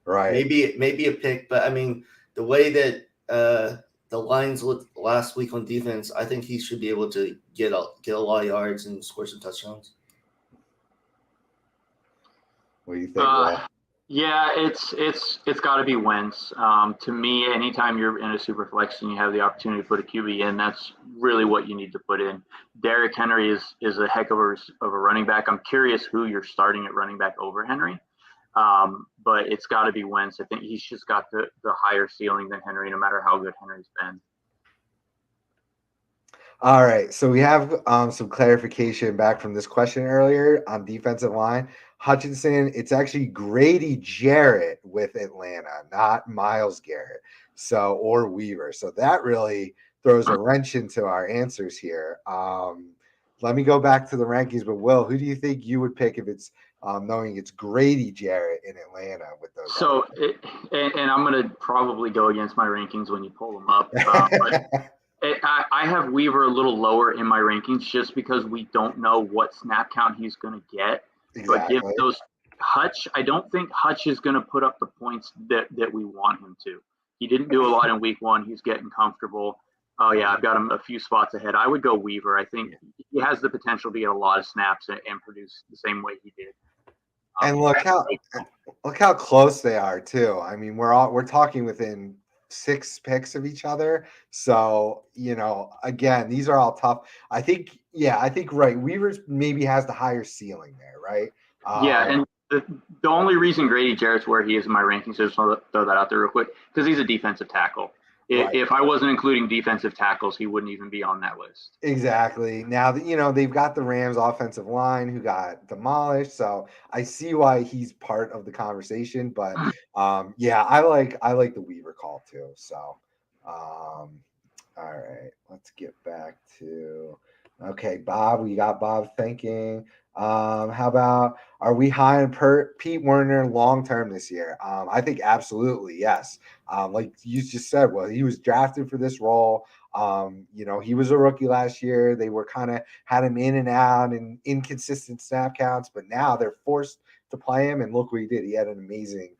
[SPEAKER 1] Right.
[SPEAKER 2] Maybe a pick, but I mean, the way that the Lions looked last week on defense, I think he should be able to get a lot of yards and score some touchdowns.
[SPEAKER 1] What do you think, Will?
[SPEAKER 3] Yeah, it's got to be Wentz. To me, anytime you're in a super flex and you have the opportunity to put a QB in, that's really what you need to put in. Derrick Henry is a heck of a running back. I'm curious who you're starting at running back over Henry. But it's got to be Wentz. I think he's just got the higher ceiling than Henry, no matter how good Henry's been.
[SPEAKER 1] All right, so we have some clarification back from this question earlier on defensive line. Hutchinson, it's actually Grady Jarrett with Atlanta, not Myles Garrett, or Weaver. So that really throws a wrench into our answers here. Let me go back to the rankings, but Will, who do you think you would pick if it's knowing it's Grady Jarrett in Atlanta with those?
[SPEAKER 3] So, and I'm going to probably go against my rankings when you pull them up. But I have Weaver a little lower in my rankings just because we don't know what snap count he's going to get. Exactly. But given those Hutch, I don't think Hutch is going to put up the points that we want him to. He didn't do a lot in week 1. He's getting comfortable. Oh, yeah, I've got him a few spots ahead. I would go Weaver. I think he has the potential to get a lot of snaps and produce the same way he did.
[SPEAKER 1] And look how close they are too. I mean, we're talking within 6 picks of each other. So, again, these are all tough. I think right. Weaver maybe has the higher ceiling there, right?
[SPEAKER 3] And the only reason Grady Jarrett's where he is in my rankings, just want to throw that out there real quick, because he's a defensive tackle. Right. If I wasn't including defensive tackles, he wouldn't even be on that list.
[SPEAKER 1] Exactly. Now that they've got the Rams offensive line who got demolished, so I see why he's part of the conversation. But I like the Weaver call too. So, all right, let's get back to Bob. We got Bob thinking. How about, are we high on Pete Werner long term this year? I think absolutely yes. Like you just said, well, he was drafted for this role. He was a rookie last year. They were had him in and out and inconsistent snap counts, but now they're forced to play him. And look what he did. He had an amazing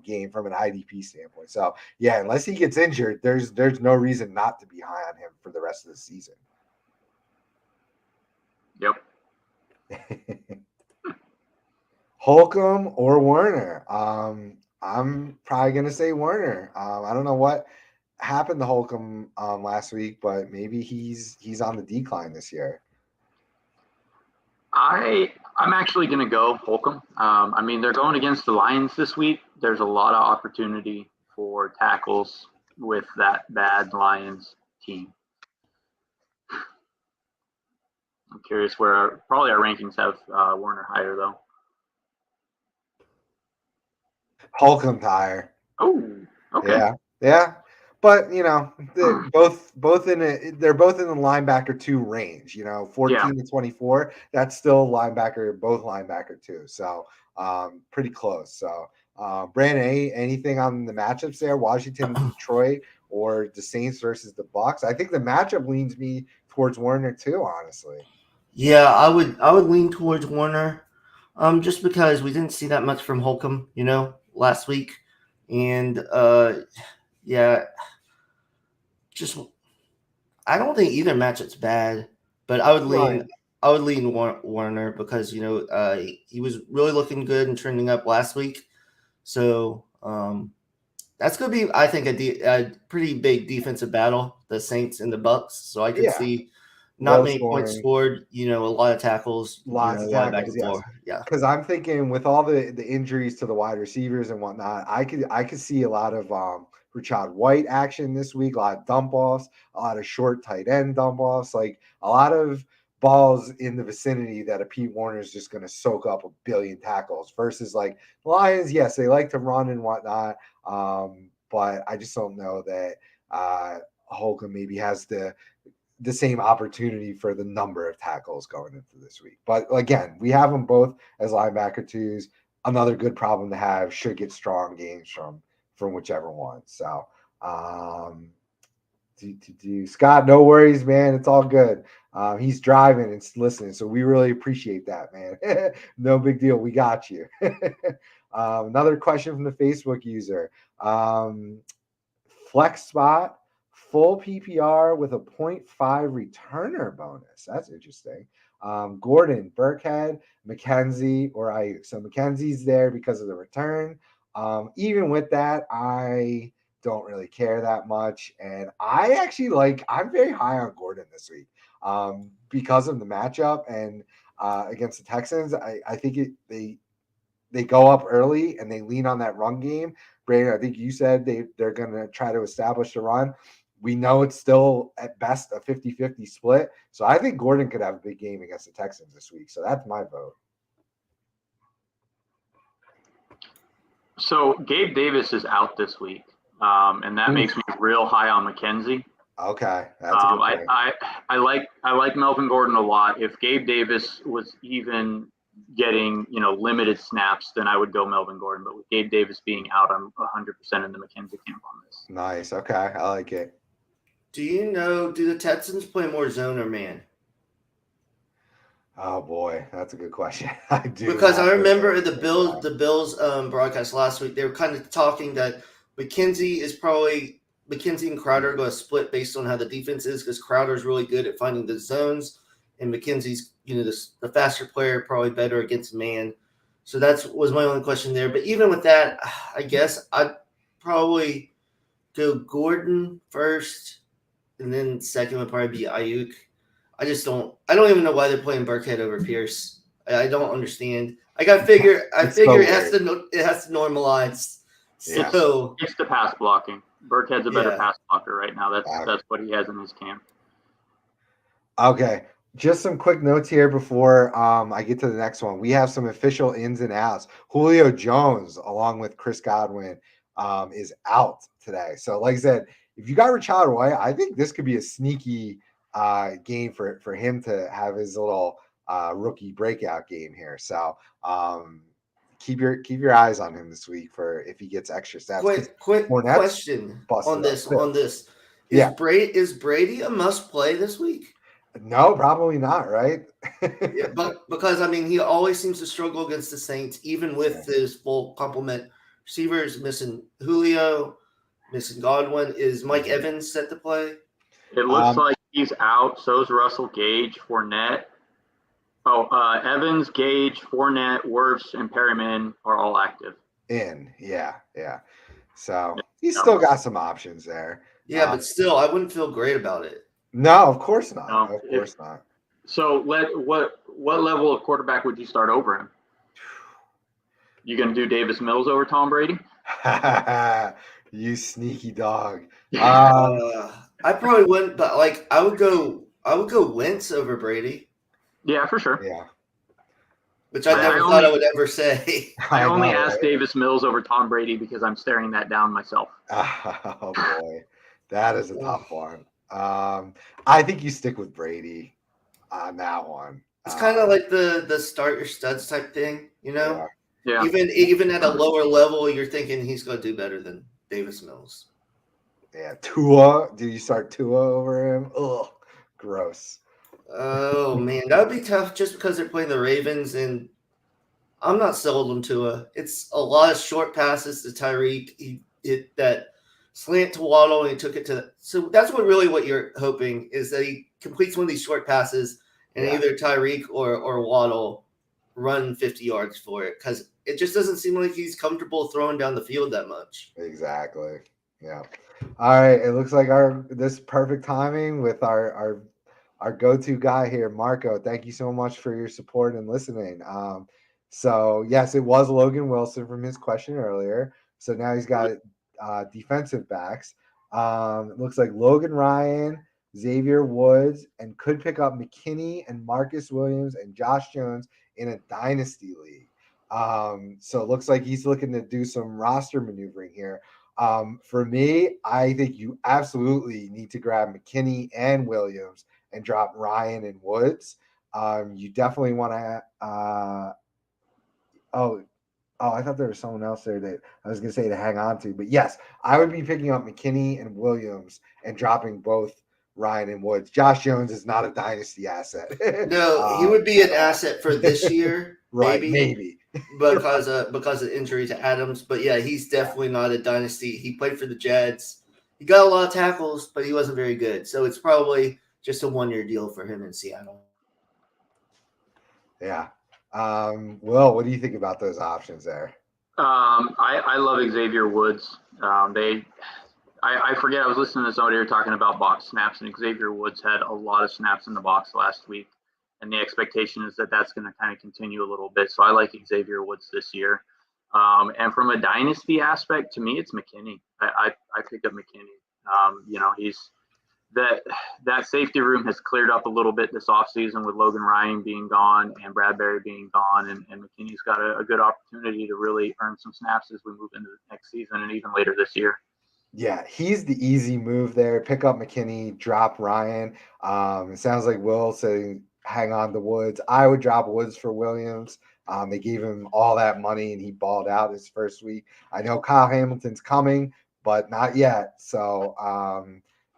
[SPEAKER 1] game from an IDP standpoint. So yeah, unless he gets injured, there's no reason not to be high on him for the rest of the season.
[SPEAKER 3] Yep.
[SPEAKER 1] Holcomb or Werner? I'm probably gonna say Werner. I don't know what happened to Holcomb last week, but maybe he's on the decline this year.
[SPEAKER 3] I'm actually gonna go Holcomb. I mean, they're going against the Lions this week. There's a lot of opportunity for tackles with that bad Lions team. I'm curious where probably our rankings have Werner higher though.
[SPEAKER 1] Holcomb higher.
[SPEAKER 3] Oh, okay.
[SPEAKER 1] Yeah. But they're both in the linebacker 2 range. 14 to 24. That's still both linebacker 2. So pretty close. So Brandon, anything on the matchups there? Washington, Detroit, or the Saints versus the Bucs? I think the matchup leans me towards Werner too, honestly.
[SPEAKER 2] Yeah, I would lean towards Werner, just because we didn't see that much from Holcomb, last week, and just I don't think either matchup's bad, but I would lean Werner because he was really looking good and trending up last week, so That's going to be, I think, a pretty big defensive battle, the Saints and the Bucks. So I could see not many points scored, a lot of tackles,
[SPEAKER 1] lots of tackles,
[SPEAKER 2] back and forth. Yeah.
[SPEAKER 1] Because I'm thinking with all the injuries to the wide receivers and whatnot, I could see a lot of Rashad White action this week, a lot of dump offs, a lot of short tight end dump offs, like a lot of balls in the vicinity that a Pete Warner is just going to soak up a billion tackles versus like Lions. Yes, they like to run and whatnot, but I just don't know that Holcomb maybe has the same opportunity for the number of tackles going into this week. But again, we have them both as linebacker twos. Another good problem to have. Should get strong games from whichever one. So Scott, no worries, man. It's all good. He's driving and listening, so we really appreciate that, man. No big deal. We got you. Another question from the Facebook user. Flex spot, full PPR with a 0.5 returner bonus. That's interesting. Gordon, Burkhead, McKenzie, or Ayuk. So McKenzie's there because of the return. Even with that, I don't really care that much. And I actually I'm very high on Gordon this week because of the matchup and against the Texans. I think they go up early and they lean on that run game. Brandon, I think you said they're going to try to establish the run. We know it's still at best a 50-50 split. So I think Gordon could have a big game against the Texans this week. So that's my vote.
[SPEAKER 3] So Gabe Davis is out this week, and that makes me real high on McKenzie.
[SPEAKER 1] Okay, that's a good point.
[SPEAKER 3] I like Melvin Gordon a lot. If Gabe Davis was even getting limited snaps, then I would go Melvin Gordon. But with Gabe Davis being out, I'm 100% in the McKenzie camp on this.
[SPEAKER 1] Nice. Okay, I like it.
[SPEAKER 2] Do the Texans play more zone or man?
[SPEAKER 1] Oh boy, that's a good question. I do,
[SPEAKER 2] because I remember the Bills broadcast last week. They were kind of talking that McKenzie and Crowder are going to split based on how the defense is, because Crowder's really good at finding the zones, and McKenzie's the faster player, probably better against man. So that was my only question there. But even with that, I guess I'd probably go Gordon first, and then second would probably be Ayuk. I don't even know why they're playing Burkhead over Pierce. I don't understand. I figure it has to normalize. So
[SPEAKER 3] it's the pass blocking. Burkhead's a better pass blocker right now. That's what he has in his camp.
[SPEAKER 1] Okay. Just some quick notes here before I get to the next one. We have some official ins and outs. Julio Jones, along with Chris Godwin, is out today. So like I said, if you got Rashad White, I think this could be a sneaky game for him to have his little rookie breakout game here. So keep your eyes on him this week for if he gets extra snaps.
[SPEAKER 2] Quick question on this. Is Brady a must play this week?
[SPEAKER 1] No, probably not, right?
[SPEAKER 2] Yeah, but because he always seems to struggle against the Saints, even with his full complement receivers, missing Julio, missing Godwin. Is Mike Evans set to play?
[SPEAKER 3] It looks like he's out. So is Russell Gage, Fournette. Evans, Gage, Fournette, Wirfs, and Perryman are all active.
[SPEAKER 1] Yeah. So he's still got some options there.
[SPEAKER 2] Yeah, but still, I wouldn't feel great about it.
[SPEAKER 1] No, of course not. Of course not.
[SPEAKER 3] So what level of quarterback would you start over him? You gonna do Davis Mills over Tom Brady?
[SPEAKER 1] You sneaky dog.
[SPEAKER 2] I probably wouldn't, but I would go Wentz over Brady.
[SPEAKER 3] Yeah, for sure.
[SPEAKER 1] Yeah.
[SPEAKER 2] Which I never thought I would ever say.
[SPEAKER 3] I only asked Davis Mills over Tom Brady because I'm staring that down myself.
[SPEAKER 1] Oh boy, that is a tough one. I think you stick with Brady on that one.
[SPEAKER 2] It's kind of like the start your studs type thing,
[SPEAKER 3] Yeah.
[SPEAKER 2] Even at a lower level, you're thinking he's going to do better than Davis Mills.
[SPEAKER 1] Yeah, Tua. Do you start Tua over him? Ugh, gross.
[SPEAKER 2] Oh man, that would be tough just because they're playing the Ravens, and I'm not sold on Tua. It's a lot of short passes to Tyreek. He hit that slant to Waddle, and he took it to. So that's what you're hoping is that he completes one of these short passes, and either Tyreek or Waddle run 50 yards for it because it just doesn't seem like he's comfortable throwing down the field that much.
[SPEAKER 1] Exactly. Yeah. All right. It looks like this perfect timing with our go-to guy here, Marco. Thank you so much for your support and listening. So yes, it was Logan Wilson from his question earlier. So now he's got defensive backs. It looks like Logan Ryan, Xavier Woods, and could pick up McKinney and Marcus Williams and Josh Jones in a dynasty league. So it looks like he's looking to do some roster maneuvering here. For me, I think you absolutely need to grab McKinney and Williams and drop Ryan and Woods. You definitely want to. I thought there was someone else there that I was going to say to hang on to. But yes, I would be picking up McKinney and Williams and dropping both Ryan and Woods. Josh Jones is not a dynasty asset.
[SPEAKER 2] No, he would be an asset for this year,
[SPEAKER 1] right? Maybe
[SPEAKER 2] because of injury to Adams. But yeah, he's definitely not a dynasty. He played for the Jets. He got a lot of tackles, but he wasn't very good. So it's probably just a 1-year deal for him in Seattle.
[SPEAKER 1] Yeah. Will, what do you think about those options there?
[SPEAKER 3] I love Xavier Woods. I forget, I was listening to somebody who were talking about box snaps, and Xavier Woods had a lot of snaps in the box last week, and the expectation is that that's going to kind of continue a little bit. So I like Xavier Woods this year. And from a dynasty aspect, to me, it's McKinney. I pick up McKinney. He's that safety room has cleared up a little bit this offseason with Logan Ryan being gone and Bradberry being gone, and McKinney's got a good opportunity to really earn some snaps as we move into the next season and even later this year.
[SPEAKER 1] Yeah, he's the easy move there. Pick up McKinney, drop Ryan. It sounds like Will saying hang on to Woods. I would drop Woods for Williams. They gave him all that money and he balled out his first week. I know Kyle Hamilton's coming, but not yet. So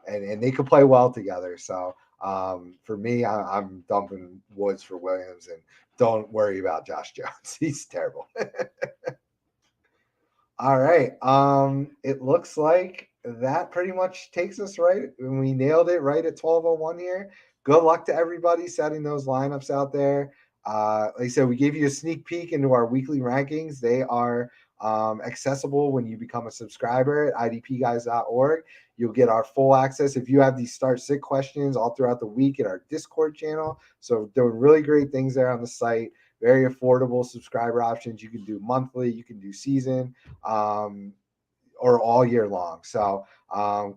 [SPEAKER 1] and they could play well together. So for me, I'm dumping Woods for Williams, and don't worry about Josh Jones. He's terrible. All right. It looks like that pretty much takes us right. We nailed it right at 12:01 here. Good luck to everybody setting those lineups out there. Like I said, we gave you a sneak peek into our weekly rankings. They are accessible when you become a subscriber at idpguys.org. You'll get our full access if you have these start sit questions all throughout the week in our Discord channel. So doing really great things there on the site. Very affordable subscriber options. You can do monthly, you can do season, or all year long. So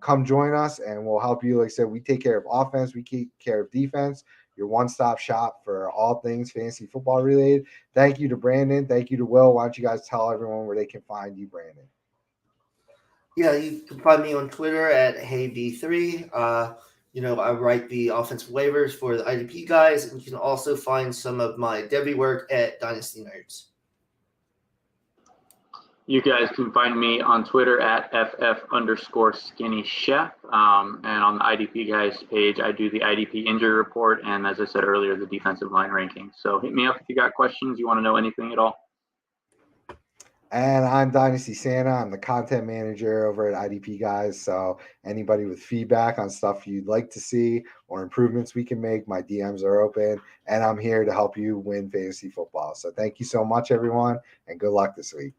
[SPEAKER 1] come join us and we'll help you. Like I said, we take care of offense, we take care of defense. Your one-stop shop for all things fantasy football related. Thank you to Brandon. Thank you to Will. Why don't you guys tell everyone where they can find you, Brandon?
[SPEAKER 2] Yeah, you can find me on Twitter at HeyB3. I write the offensive waivers for the IDP guys, and you can also find some of my Debbie work at Dynasty Nerds.
[SPEAKER 3] You guys can find me on Twitter at FF_skinny_chef. And on the IDP Guys page, I do the IDP injury report. And as I said earlier, the defensive line ranking. So hit me up if you got questions, you want to know anything at all.
[SPEAKER 1] And I'm Dynasty Santa. I'm the content manager over at IDP Guys. So anybody with feedback on stuff you'd like to see or improvements we can make, my DMs are open. And I'm here to help you win fantasy football. So thank you so much, everyone, and good luck this week.